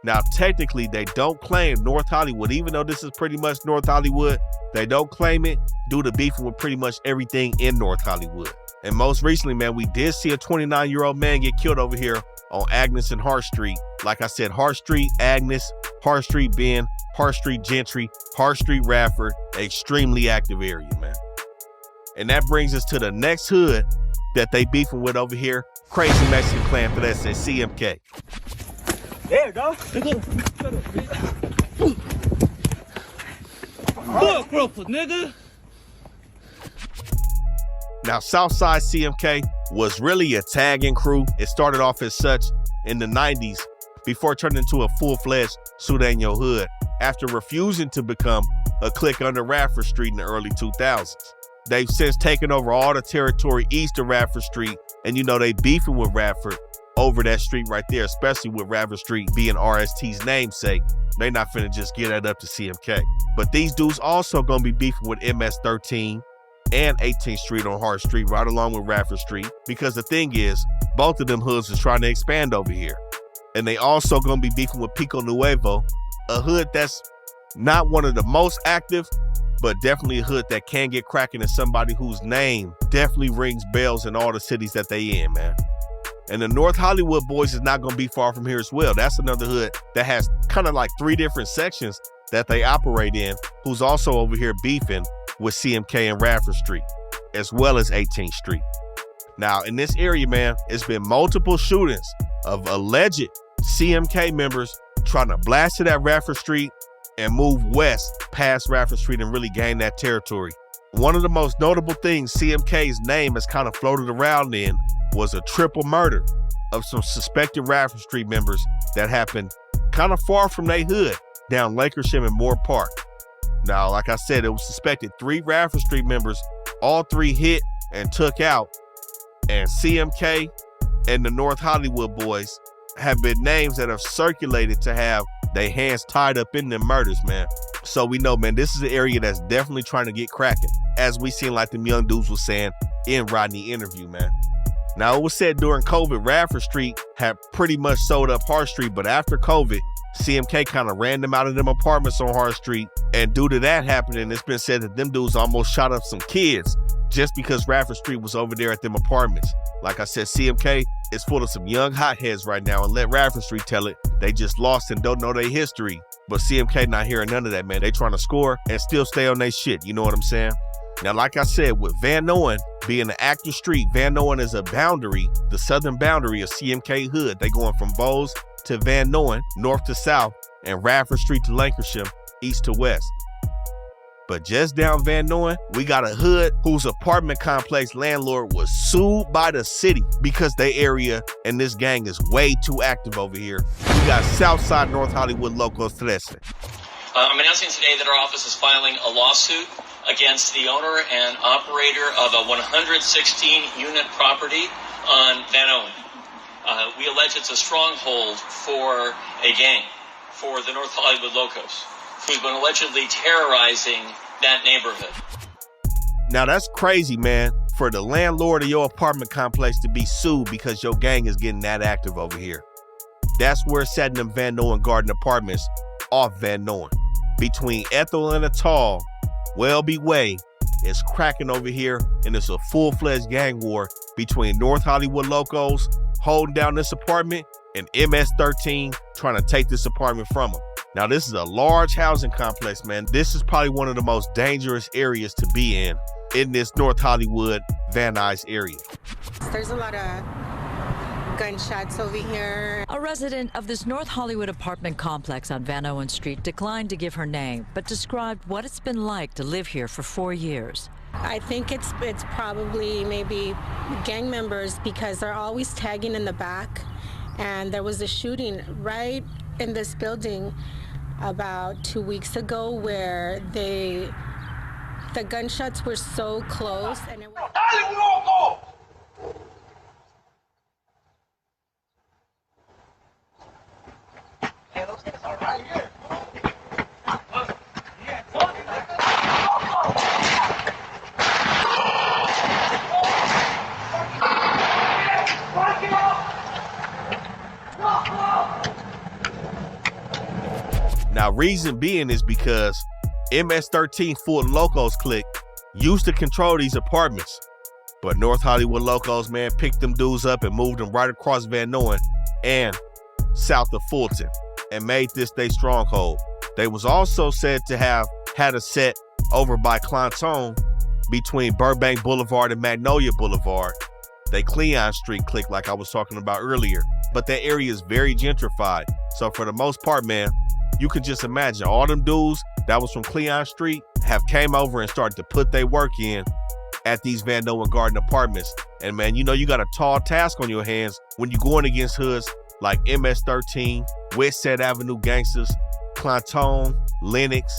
Now, technically, they don't claim North Hollywood, even though this is pretty much North Hollywood. They don't claim it due to beefing with pretty much everything in North Hollywood. And most recently, man, we did see a 29-year-old man get killed over here on Agnes and Hart Street. Like I said, Hart Street, Agnes, Hart Street, Bend, Hart Street, Gentry, Hart Street, Radford, extremely active area, man. And that brings us to the next hood that they beefing with over here, Crazy Mexican Clan for that said CMK. There you go. Fuck, nigga. Now, Southside CMK was really a tagging crew. It started off as such in the 90s before turning into a full-fledged Sudaño hood after refusing to become a clique under Radford Street in the early 2000s. They've since taken over all the territory east of Radford Street, and you know they beefing with Radford over that street right there, especially with Radford Street being RST's namesake. They not finna just get that up to CMK. But these dudes also gonna be beefing with MS-13 and 18th Street on Hart Street, right along with Radford Street, because the thing is, both of them hoods is trying to expand over here. And they also gonna be beefing with Pico Nuevo, a hood that's not one of the most active, but definitely a hood that can get cracking, and somebody whose name definitely rings bells in all the cities that they in, man. And the North Hollywood Boys is not gonna be far from here as well. That's another hood that has kind of like 3 different sections that they operate in, who's also over here beefing with CMK and Radford Street, as well as 18th Street. Now, in this area, man, it's been multiple shootings of alleged CMK members trying to blast it at Radford Street and move west past Radford Street and really gain that territory. One of the most notable things CMK's name has kind of floated around in was a triple murder of some suspected Radford Street members that happened kind of far from their hood down Lakersham and Moore Park. Now, like I said, it was suspected 3 Radford Street members, all 3 hit and took out, and CMK and the North Hollywood Boys have been names that have circulated to have their hands tied up in them murders, man. So we know, man, this is an area that's definitely trying to get cracking, as we seen like them young dudes was saying in Rodney interview, man. Now, it was said during COVID, Radford Street had pretty much sold up Hart Street, but after COVID, CMK kind of ran them out of them apartments on Hart Street, and due to that happening, it's been said that them dudes almost shot up some kids just because Radford Street was over there at them apartments. Like I said, CMK is full of some young hotheads right now, and let Radford Street tell it. They just lost and don't know their history. But CMK not hearing none of that, man. They trying to score and still stay on their shit. You know what I'm saying? Now, like I said, with Van Nuys being an active street, Van Nuys is a boundary, the southern boundary of CMK hood. They going from Boyz to Van Nuys, north to south, and Radford Street to Lancashire, east to west. But just down Van Nuys, we got a hood whose apartment complex landlord was sued by the city because their area and this gang is way too active over here. We got Southside North Hollywood Locos 13. I'm announcing today that our office is filing a lawsuit against the owner and operator of a 116-unit property on Van Nuys. We allege it's a stronghold for a gang, for the North Hollywood Locos, who's been allegedly terrorizing that neighborhood. Now that's crazy, man, for the landlord of your apartment complex to be sued because your gang is getting that active over here. That's where it's at in them Van Nuys Garden apartments off Van Nuys. Between Ethel and Atal, Welby Way, it's cracking over here, and it's a full-fledged gang war between North Hollywood Locos holding down this apartment and MS-13 trying to take this apartment from them. Now, this is a large housing complex, man. This is probably one of the most dangerous areas to be in this North Hollywood, Van Nuys area. There's a lot of gunshots over here. A resident of this North Hollywood apartment complex on Van Nuys Street declined to give her name, but described what it's been like to live here for 4 years. I think it's probably maybe gang members because they're always tagging in the back. And there was a shooting right in this building about 2 weeks ago where the gunshots were so close and it was... reason being is because MS-13 Fulton Locos clique used to control these apartments. But North Hollywood Locos, man, picked them dudes up and moved them right across Van Nuys and south of Fulton and made this their stronghold. They was also said to have had a set over by Clanton between Burbank Boulevard and Magnolia Boulevard. They Cleon Street clique like I was talking about earlier. But that area is very gentrified. So for the most part, man, you can just imagine all them dudes that was from Cleon Street have came over and started to put their work in at these Van Nuys Garden apartments. And man, you know you got a tall task on your hands when you're going against hoods like MS-13, Whitsett Avenue Gangsters, Clanton, Lennox,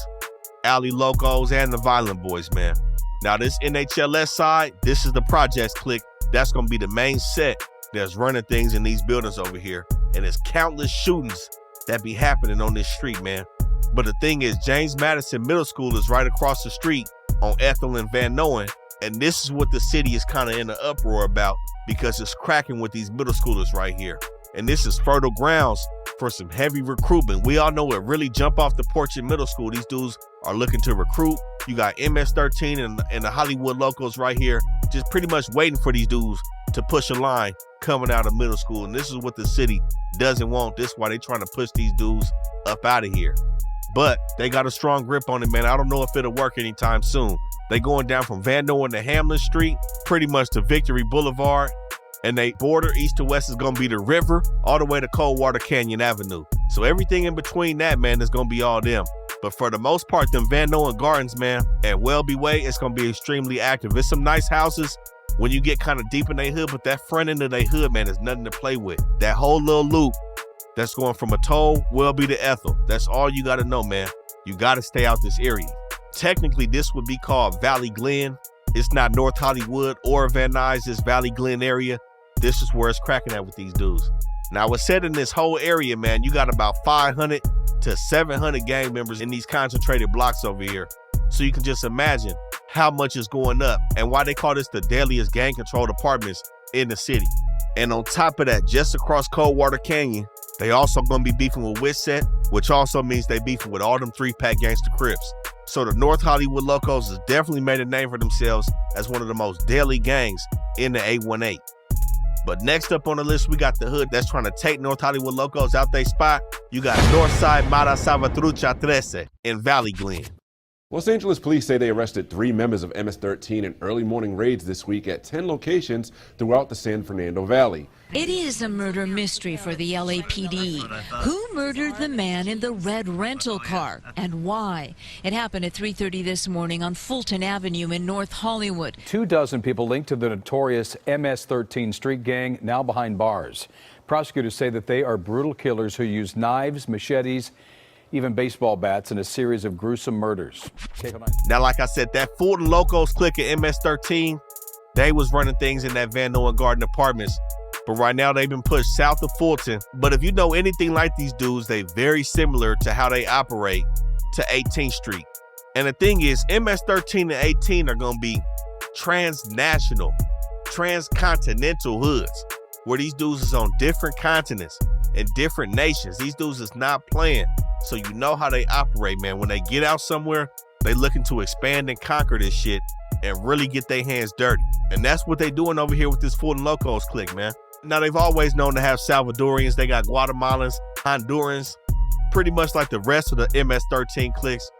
Alley Locos, and the Vineland Boys, man. Now this NHLS side, this is the Projects clique. That's gonna be the main set that's running things in these buildings over here. And there's countless shootings that be happening on this street, man. But the thing is, James Madison Middle School is right across the street on Ethel and Van Nuys. And this is what the city is kind of in an uproar about because it's cracking with these middle schoolers right here. And this is fertile grounds for some heavy recruitment. We all know it really jump off the porch in middle school. These dudes are looking to recruit. You got MS-13 and the Hollywood Locos right here, just pretty much waiting for these dudes to push a line coming out of middle school. And this is what the city doesn't want. This is why they trying to push these dudes up out of here. But they got a strong grip on it, man. I don't know if it'll work anytime soon. They going down from Van Nuys to Hamlin Street, pretty much to Victory Boulevard. And they border east to west is going to be the river all the way to Coldwater Canyon Avenue. So everything in between that, man, is going to be all them. But for the most part, them Van Nuys Gardens, man, at Welby Way, it's going to be extremely active. It's some nice houses when you get kind of deep in their hood, but that front end of their hood, man, is nothing to play with. That whole little loop that's going from Atoll, Welby to Ethel. That's all you got to know, man. You got to stay out this area. Technically, this would be called Valley Glen. It's not North Hollywood or Van Nuys, it's Valley Glen area. This is where it's cracking at with these dudes. Now, what's said in this whole area, man, you got about 500 to 700 gang members in these concentrated blocks over here. So you can just imagine how much is going up and why they call this the deadliest gang controlled apartments in the city. And on top of that, just across Coldwater Canyon, they also gonna be beefing with Whitsett, which also means they beefing with all them 3-pack gangster Crips. So the North Hollywood Locos has definitely made a name for themselves as one of the most deadly gangs in the 818. But next up on the list, we got the hood that's trying to take North Hollywood Locos out their spot. You got Northside Mara Salvatrucha 13 in Valley Glen. Los Angeles police say they arrested 3 members of MS-13 in early morning raids this week at 10 locations throughout the San Fernando Valley. It is a murder mystery for the LAPD. Who murdered the man in the red rental car and why? It happened at 3:30 this morning on Fulton Avenue in North Hollywood. 24 people linked to the notorious MS-13 street gang now behind bars. Prosecutors say that they are brutal killers who use knives, machetes, even baseball bats in a series of gruesome murders. Now, like I said, that Fulton Locos clique of MS-13, they was running things in that Van Nuys Garden Apartments. But right now they've been pushed south of Fulton. But if you know anything like these dudes, they very similar to how they operate to 18th Street. And the thing is, MS-13 and 18 are gonna be transnational, transcontinental hoods, where these dudes is on different continents and different nations. These dudes is not playing. So you know how they operate, man. When they get out somewhere, they looking to expand and conquer this shit and really get their hands dirty. And that's what they doing over here with this Fulton Locos clique, man. Now, they've always known to have Salvadorians. They got Guatemalans, Hondurans, pretty much like the rest of the MS-13 cliques.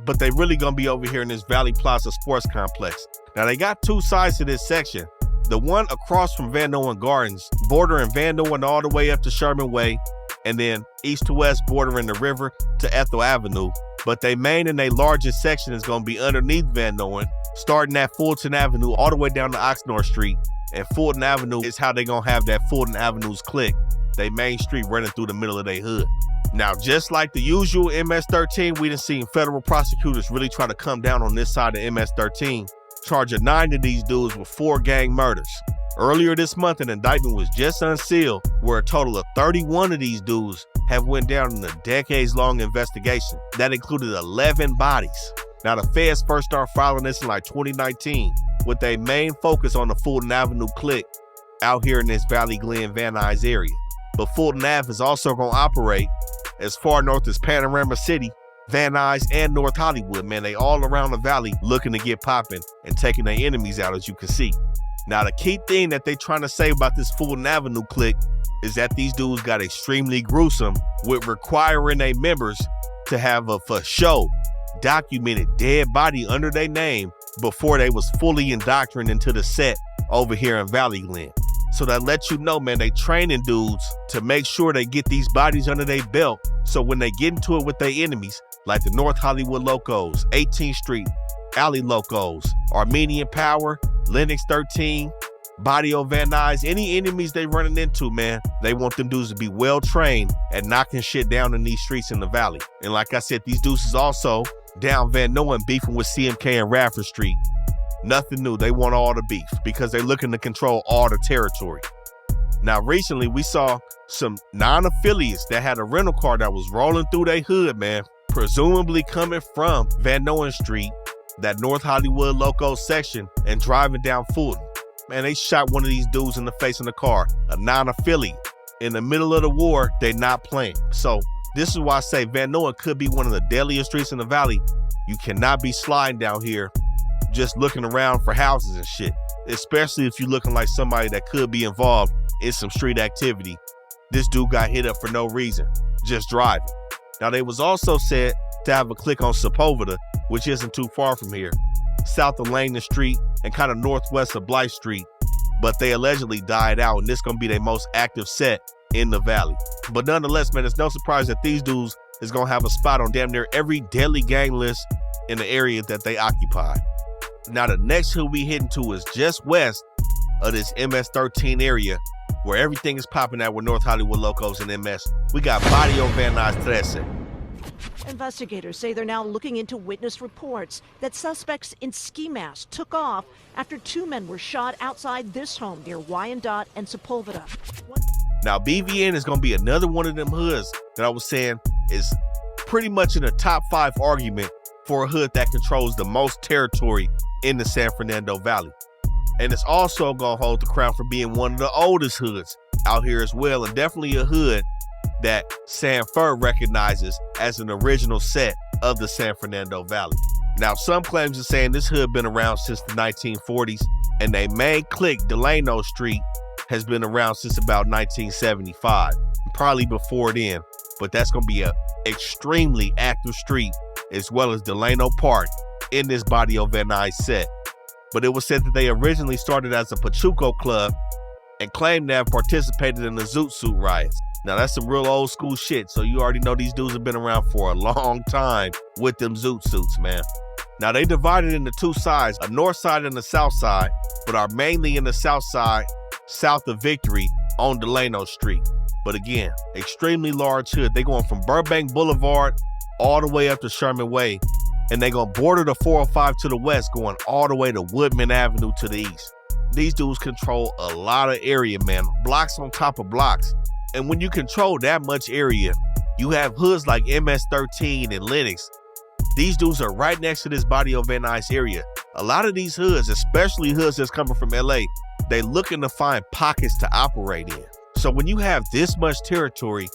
But they really gonna be over here in this Valley Plaza Sports Complex. Now, they got 2 sides to this section. The one across from Van Nuys Gardens, bordering Van Nuys all the way up to Sherman Way, and then east to west bordering the river to Ethel Avenue. But they main and their largest section is gonna be underneath Van Nuys, starting at Fulton Avenue all the way down to Oxnard Street. And Fulton Avenue is how they gonna have that Fulton Avenue's clique, they main street running through the middle of their hood. Now, just like the usual MS-13, we done seen federal prosecutors really try to come down on this side of MS-13, charging 9 of these dudes with 4 gang murders. Earlier this month, an indictment was just unsealed where a total of 31 of these dudes have went down in a decades-long investigation that included 11 bodies. Now, the feds first started filing this in like 2019 with their main focus on the Fulton Avenue clique out here in this Valley Glen, Van Nuys area. But Fulton Ave is also going to operate as far north as Panorama City, Van Nuys, and North Hollywood, man. They all around the valley looking to get popping and taking their enemies out, as you can see. Now, the key thing that they trying to say about this Fulton Avenue clique is that these dudes got extremely gruesome with requiring their members to have a for show documented dead body under their name before they was fully indoctrinated into the set over here in Valley Glen. So that lets you know, man, they training dudes to make sure they get these bodies under their belt. So when they get into it with their enemies, like the North Hollywood Locos, 18th Street, Alley Locos, Armenian Power, Lennox 13, Barrio Van Nuys, any enemies they running into, man, they want them dudes to be well trained at knocking shit down in these streets in the valley. And like I said, these dudes is also down Van Nuys beefing with CMK and Radford Street. Nothing new. They want all the beef because they're looking to control all the territory. Now, recently we saw some non-affiliates that had a rental car that was rolling through their hood, man, presumably coming from Van Nuys Street, that North Hollywood Locos section, and driving down Fulton. Man, they shot one of these dudes in the face in the car, a non-affiliate. In the middle of the war, they not playing. So this is why I say Van Nuys could be one of the deadliest streets in the valley. You cannot be sliding down here just looking around for houses and shit, especially if you're looking like somebody that could be involved in some street activity. This dude got hit up for no reason, just driving. Now, they was also said to have a clique on Sepulveda, which isn't too far from here, south of Langdon Street and kind of northwest of Blythe Street, but they allegedly died out, and this gonna be their most active set in the valley. But nonetheless, man, it's no surprise that these dudes is gonna have a spot on damn near every deadly gang list in the area that they occupy. Now, the next hood we heading to is just west of this MS-13 area, where everything is popping out with North Hollywood Locos and MS. We got Barrio Van Nuys 13. Investigators say they're now looking into witness reports that suspects in ski masks took off after two men were shot outside this home near Wyandotte and Sepulveda. Now, BVN is going to be another one of them hoods that I was saying is pretty much in the top 5 argument for a hood that controls the most territory in the San Fernando Valley. And it's also going to hold the crown for being one of the oldest hoods out here as well, and definitely a hood that Sanford recognizes as an original set of the San Fernando Valley. Now, some claims are saying this hood been around since the 1940s, and their main clique, Delano Street, has been around since about 1975, probably before then, but that's going to be a extremely active street, as well as Delano Park in this Barrio Van Nuys set. But it was said that they originally started as a Pachuco club and claimed to have participated in the Zoot Suit riots. Now, that's some real old school shit, so you already know these dudes have been around for a long time with them Zoot Suits, man. Now, they divided into two sides, a north side and a south side, but are mainly in the south side, south of Victory on Delano Street. But again, extremely large hood. They going from Burbank Boulevard all the way up to Sherman Way, and they gonna border the 405 to the west, going all the way to Woodman Avenue to the east. These dudes control a lot of area, man, blocks on top of blocks. And when you control that much area, you have hoods like MS-13 and Lennox. These dudes are right next to this Barrio Van Nuys area. A lot of these hoods, especially hoods that's coming from LA, they looking to find pockets to operate in. So when you have this much territory,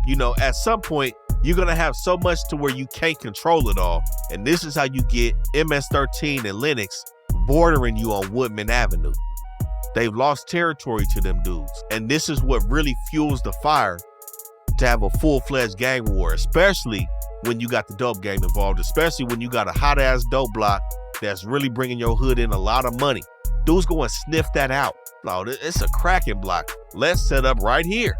you know, at some point, you're gonna have so much to where you can't control it all. And this is how you get MS-13 and Lennox bordering you on Woodman Avenue. They've lost territory to them dudes. And this is what really fuels the fire to have a full-fledged gang war, especially when you got the dope game involved, especially when you got a hot-ass dope block that's really bringing your hood in a lot of money. Dudes go and sniff that out. Oh, it's a cracking block. Let's set up right here.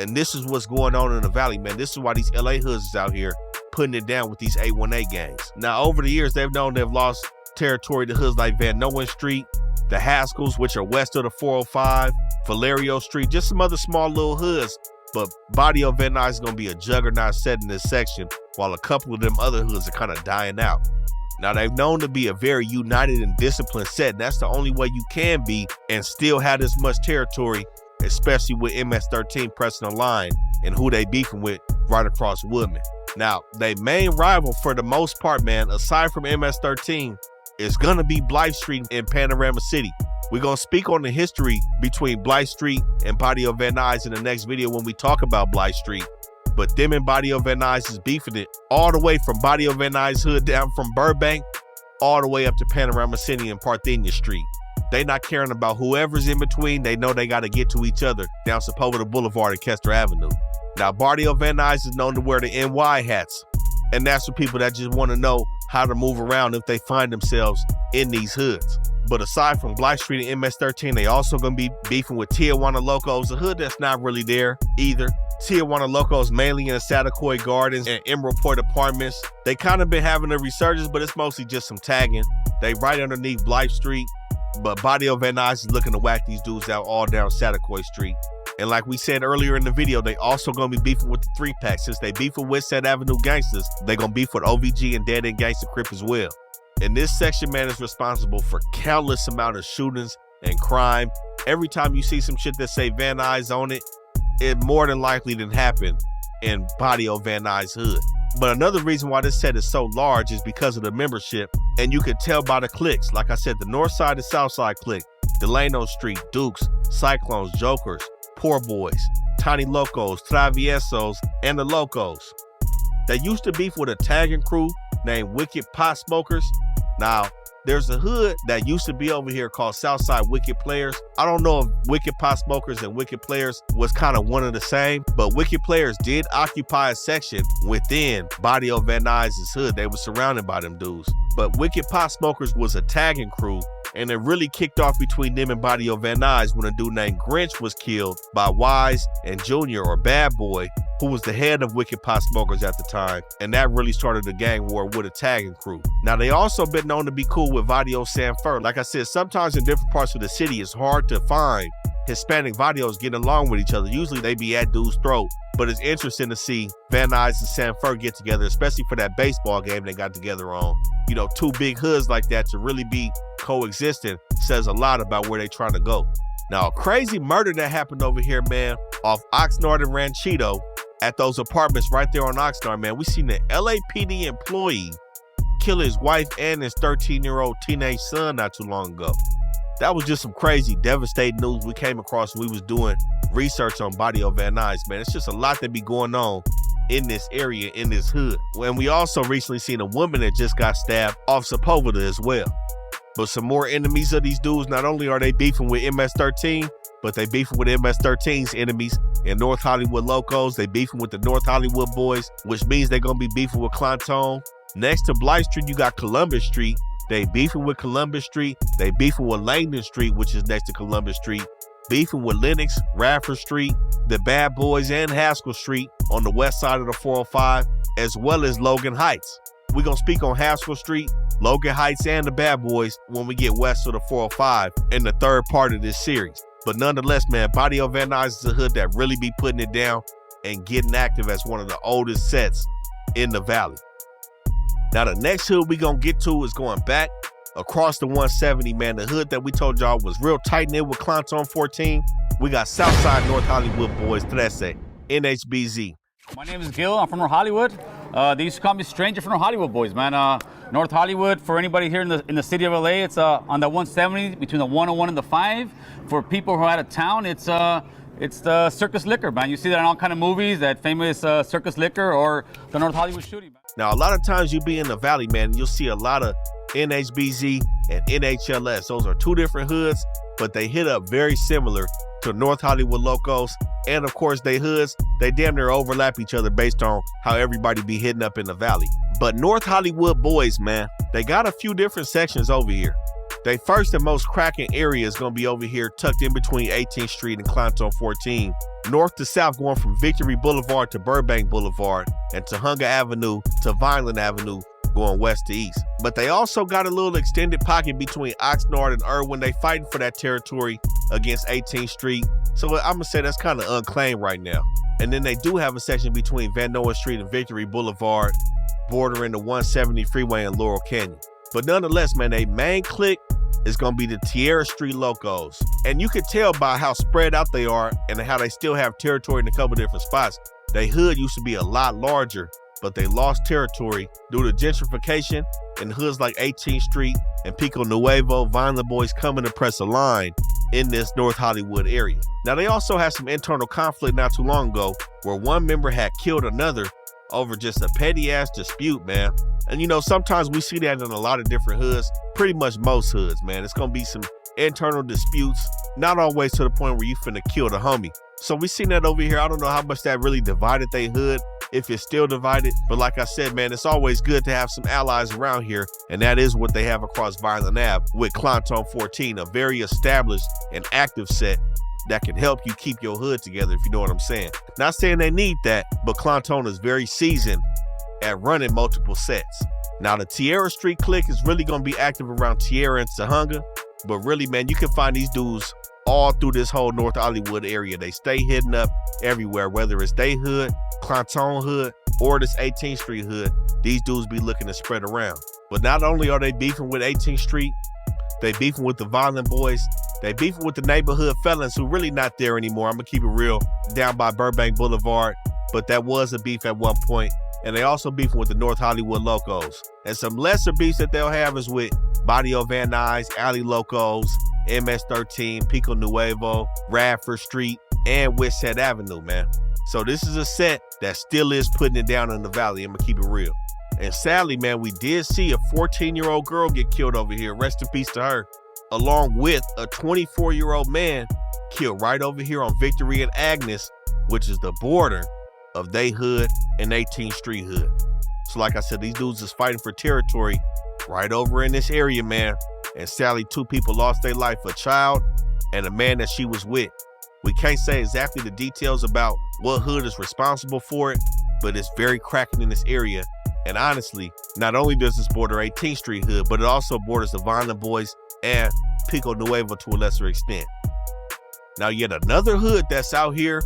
And this is what's going on in the valley, man. This is why these LA hoods is out here putting it down with these 818 gangs. Now, over the years, they've known they've lost territory to hoods like Van Nuys Street, the Haskells, which are west of the 405, Valerio Street, just some other small little hoods. But Barrio Van Nuys is going to be a juggernaut set in this section, while a couple of them other hoods are kind of dying out. Now, they've known to be a very united and disciplined set, and that's the only way you can be and still have this much territory, especially with MS-13 pressing the line and who they beefing with right across Woodman. Now, their main rival for the most part, man, aside from MS-13, is going to be Blythe Street in Panorama City. We're going to speak on the history between Blythe Street and Barrio Van Nuys in the next video when we talk about Blythe Street. but them and Barrio Van Nuys is beefing it all the way from Barrio Van Nuys hood down from Burbank all the way up to Panorama City and Parthenia Street. They not caring about whoever's in between. They know they got to get to each other down Sepulveda Boulevard and Kester Avenue. Now, Barrio Van Nuys is known to wear the NY hats, and that's for people that just want to know how to move around if they find themselves in these hoods. But aside from Blythe Street and MS-13, they also going to be beefing with Tijuana Locos, a hood that's not really there either. Tijuana Locos mainly in the Satacoy Gardens and Emerald Point Apartments. They kind of been having a resurgence, but it's mostly just some tagging. They right underneath Blythe Street, but Barrio Van Nuys is looking to whack these dudes out all down Satacoy Street. And like we said earlier in the video, they also going to be beefing with the 3-pack. Since they beef with Whitsett Avenue Gangsters, they going to beef with OVG and Dead End Gangsta Crip as well. And this section, man, is responsible for countless amount of shootings and crime. Every time you see some shit that say Van Nuys on it, it more than likely didn't happen in Barrio Van Nuys hood. But another reason why this set is so large is because of the membership, and you can tell by the cliques. Like I said, the North Side and South Side clique, Delano Street, Dukes, Cyclones, Jokers, Poor Boys, Tiny Locos, Traviesos, and the Locos. They used to beef with a tagging crew named Wicked Pot Smokers. Now, there's a hood that used to be over here called Southside Wicked Players. I don't know if Wicked Pot Smokers and Wicked Players was kind of one of the same, but Wicked Players did occupy a section within Barrio Van Nuys' hood. They were surrounded by them dudes. But Wicked Pot Smokers was a tagging crew, and it really kicked off between them and Barrio Van Nuys when a dude named Grinch was killed by Wise and Junior, or Bad Boy, who was the head of Wicked Pot Smokers at the time, and that really started a gang war with a tagging crew. Now, they also been known to be cool with Vadio Sanfur. Like I said, sometimes in different parts of the city, it's hard to find Hispanic Vadios getting along with each other. Usually they be at dude's throat, but it's interesting to see Van Nuys and Sanfur get together, especially for that baseball game they got together on. You know, two big hoods like that to really be coexisting says a lot about where they trying to go. Now, a crazy murder that happened over here, man, off Oxnard and Ranchito at those apartments right there on Oxnard, man. We seen an LAPD employee kill his wife and his 13-year-old teenage son not too long ago. That was just some crazy, devastating news we came across when we was doing research on Barrio Van Nuys, man. It's just a lot that be going on in this area, in this hood. And we also recently seen a woman that just got stabbed off Sepulveda as well. But some more enemies of these dudes, not only are they beefing with MS-13, but they beefing with MS-13's enemies in North Hollywood Locos. They beefing with the North Hollywood Boys, which means they're going to be beefing with Clanton. Next to Blythe Street, you got Columbus Street. They beefing with Columbus Street. They beefing with Langdon Street, which is next to Columbus Street. Beefing with Lennox, Radford Street, the Bad Boys, and Haskell Street on the west side of the 405, as well as Logan Heights. We're going to speak on Haskell Street, Logan Heights, and the Bad Boys when we get west of the 405 in the third part of this series. But nonetheless, man, Barrio Van Nuys is a hood that really be putting it down and getting active as one of the oldest sets in the valley. Now, the next hood we gonna get to is going back across the 170, man. The hood that we told y'all was real tight-knit with Clanton 14. We got Southside North Hollywood Boys, 13, NHBZ. My name is Gil. I'm from North Hollywood. They used to call me Stranger from North Hollywood Boys, man. North Hollywood, for anybody here in the city of LA, it's on the 170 between the 101 and the 5. For people who are out of town, it's the Circus Liquor, man. You see that in all kind of movies, that famous Circus Liquor or the North Hollywood shooting. Now, a lot of times you be in the valley, man, and you'll see a lot of NHBZ and NHLS. Those are two different hoods, but they hit up very similar to North Hollywood Locos. And of course, they hoods, they damn near overlap each other based on how everybody be hitting up in the valley. But North Hollywood Boys, man, they got a few different sections over here. They first and most cracking area is going to be over here tucked in between 18th Street and Clanton 14. North to south, going from Victory Boulevard to Burbank Boulevard and Tujunga Avenue to Vineland Avenue, going west to east. But they also got a little extended pocket between Oxnard and Irwin. They fighting for that territory against 18th Street. So I'm gonna say that's kind of unclaimed right now. And then they do have a section between Van Nuys Street and Victory Boulevard, bordering the 170 freeway in Laurel Canyon. But nonetheless, man, they main clique is gonna be the Tierra Street Locos. And you can tell by how spread out they are and how they still have territory in a couple different spots. They hood used to be a lot larger, but they lost territory due to gentrification, and hoods like 18th Street and Pico Nuevo, Vineland Boys coming to press a line in this North Hollywood area. Now, they also had some internal conflict not too long ago where one member had killed another over just a petty-ass dispute, man. And, you know, sometimes we see that in a lot of different hoods, pretty much most hoods, man. It's going to be some internal disputes, not always to the point where you finna kill the homie. So we seen that over here. I don't know how much that really divided they hood, if it's still divided. But like I said, man, it's always good to have some allies around here. And that is what they have across Vineland Ave with Clanton 14, a very established and active set that can help you keep your hood together, if you know what I'm saying. Not saying they need that, but Clanton is very seasoned at running multiple sets. Now, the Tierra Street clique is really going to be active around Tierra and Sahunga. But really, man, you can find these dudes all through this whole North Hollywood area. They stay hidden up everywhere, whether it's they hood, Clanton hood, or this 18th Street hood. These dudes be looking to spread around. But not only are they beefing with 18th Street, they beefing with the Vineland Boys. They beefing with the neighborhood felons who really not there anymore. I'm going to keep it real, down by Burbank Boulevard. But that was a beef at one point. And they also beefing with the North Hollywood Locos. And some lesser beefs that they'll have is with Barrio Van Nuys, Alley Locos, MS-13, Pico Nuevo, Radford Street, and Whitsett Avenue, man. So this is a set that still is putting it down in the valley. I'm gonna keep it real. And sadly, man, we did see a 14-year-old girl get killed over here. Rest in peace to her. Along with a 24-year-old man killed right over here on Victory and Agnes, which is the border of they hood and 18th Street hood. So like I said, these dudes is fighting for territory right over in this area, man. And sadly, 2 people lost their life, a child and a man that she was with. We can't say exactly the details about what hood is responsible for it, but it's very cracking in this area. And honestly, not only does this border 18th Street hood, but it also borders the Vineland Boys and Pico Nuevo to a lesser extent. Now, yet another hood that's out here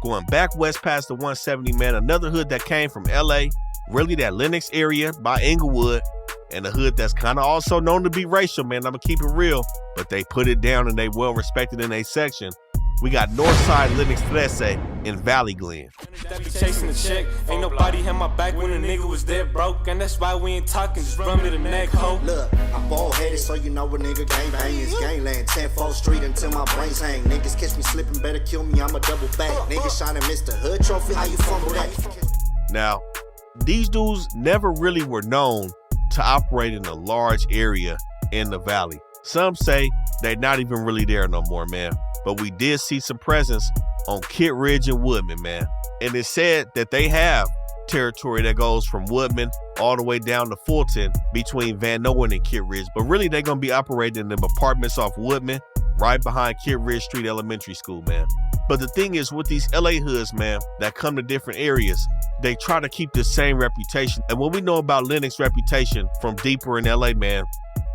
going back west past the 170, man, another hood that came from LA, really that Lennox area by Inglewood, and a hood that's kind of also known to be racial, man. I'm gonna keep it real, but they put it down and they well respected in a section. We got Northside Lennox 13 in Valley Glen. That be chasing the check. Ain't nobody had my back when a nigga was dead broke, and that's why we ain't talking. Just run me the neck, ho. Look, I'm bald-headed, so you know a nigga gang bang is gangland. 10-4 street until my brains hang. Niggas catch me slipping, better kill me. I'm a double back. Niggas shining Mr. Hood trophy. How you fumble that? Now, these dudes never really were known to operate in a large area in the valley. Some say they're not even really there no more, man. But we did see some presence on Kit Ridge and Woodman, man. And it's said that they have territory that goes from Woodman all the way down to Fulton between Van Nuys and Kit Ridge. But really, they're going to be operating in them apartments off Woodman right behind Kit Ridge Street Elementary School, man. But the thing is, with these LA hoods, man, that come to different areas, they try to keep the same reputation. And what we know about Lennox's reputation from deeper in LA, man,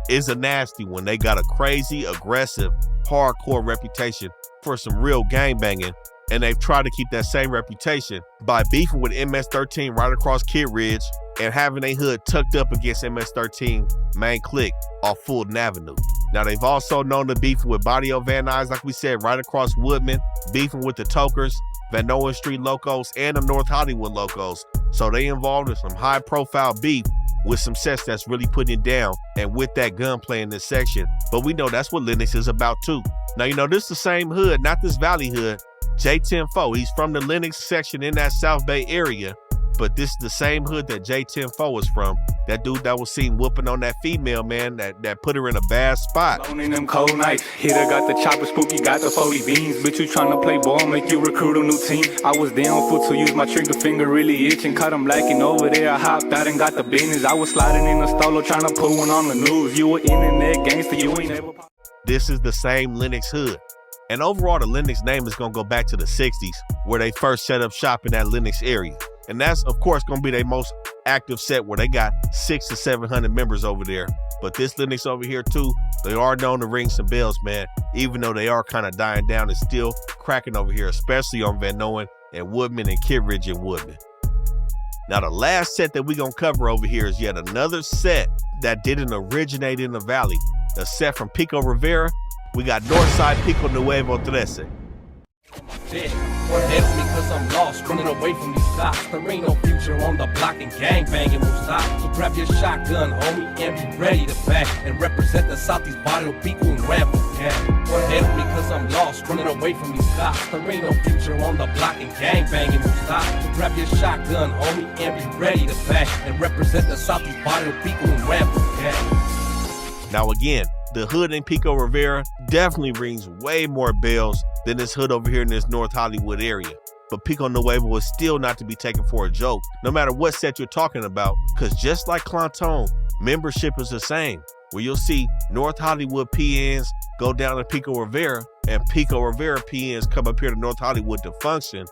is a nasty one. They got a crazy, aggressive, hardcore reputation for some real gangbanging. And they've tried to keep that same reputation by beefing with MS-13 right across Kid Ridge and having a hood tucked up against MS-13 main clique off Fulton Avenue. Now, they've also known to beef with Barrio Van Nuys, like we said, right across Woodman, beefing with the Tokers, Van Nuys Street Locos, and the North Hollywood Locos. So they involved in some high-profile beef with some sets that's really putting it down, and with that gunplay in this section. But we know that's what Lennox is about too. Now, you know, this is the same hood, not this Valley hood. J10-4, he's from the Lennox section in that South Bay area, but this is the same hood that J10-4 is from. That dude that was seen whooping on that female, man, that put her in a bad spot. In them cold nights, hitter got the chopper, spooky got the 40 beans. Bitch, you tryna play ball, make you recruit a new team. I was down foot to use my trigger finger, really itching. Caught him lacking over there, I hopped out and got the business. I was sliding in the stolo, tryna put one on the news. You were internet gangster, you ain't ever. This is the same Lennox hood. And overall, the Lennox name is gonna go back to the 60s, where they first set up shop in that Lennox area. And that's, of course, gonna be their most active set, where they got 600 to 700 members over there. But this Lennox over here too, they are known to ring some bells, man. Even though they are kind of dying down, it's still cracking over here, especially on Van Nuys and Woodman and Kid Ridge and Woodman. Now, the last set that we gonna cover over here is yet another set that didn't originate in the Valley. A set from Pico Rivera. We got Northside Pico Nuevo 13. Help me cause I'm lost, running away from these cops. There ain't no future on the block and gang banging won't stop. So grab your shotgun, homie, and be ready to back and represent the Southeast Barrio Pico and Nuevo gang. Help me running away from these cops. There ain't no future on the block and gang banging will stop. So grab your shotgun, homie, and be ready to back and represent the Southeast Barrio Pico Nuevo gang. Now again, the hood in Pico Rivera definitely rings way more bells than this hood over here in this North Hollywood area. But Pico Nuevo is still not to be taken for a joke, no matter what set you're talking about, because just like Clanton, membership is the same, where you'll see North Hollywood PNs go down to Pico Rivera, and Pico Rivera PNs come up here to North Hollywood to function,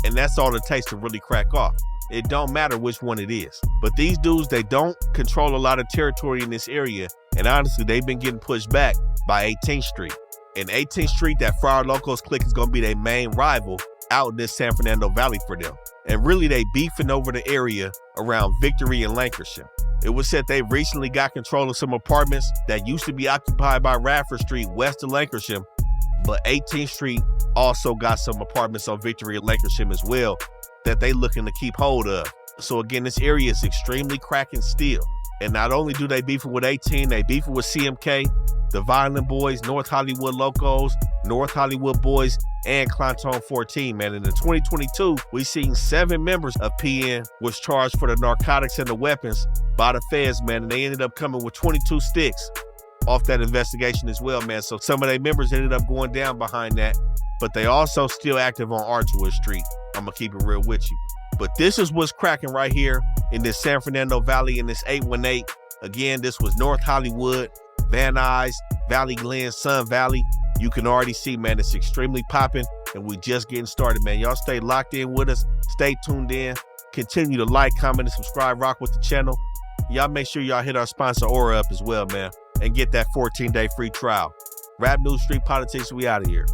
and that's all it takes to really crack off. It don't matter which one it is. But these dudes, they don't control a lot of territory in this area, and honestly, they've been getting pushed back by 18th Street. And 18th Street, that Friar Locos clique is gonna be their main rival out in this San Fernando Valley for them. And really, they beefing over the area around Victory and Lancashire. It was said they recently got control of some apartments that used to be occupied by Radford Street west of Lancashire, but 18th Street also got some apartments on Victory and Lancashire as well that they looking to keep hold of. So again, this area is extremely cracking still. And not only do they beef with 18, they beef with CMK, the Vineland Boys, North Hollywood Locos, North Hollywood Boys, and Clanton 14, man. And in 2022, we seen 7 members of PN was charged for the narcotics and the weapons by the feds, man. And they ended up coming with 22 sticks off that investigation as well, man. So some of their members ended up going down behind that, but they also still active on Archwood Street. I'm gonna keep it real with you. But this is what's cracking right here in this San Fernando Valley in this 818. Again, this was North Hollywood, Van Nuys, Valley Glen, Sun Valley. You can already see, man, it's extremely popping, and we just getting started, man. Y'all stay locked in with us. Stay tuned in. Continue to like, comment, and subscribe. Rock with the channel. Y'all make sure y'all hit our sponsor Aura up as well, man, and get that 14-day free trial. Rap News Street Politics, we out of here.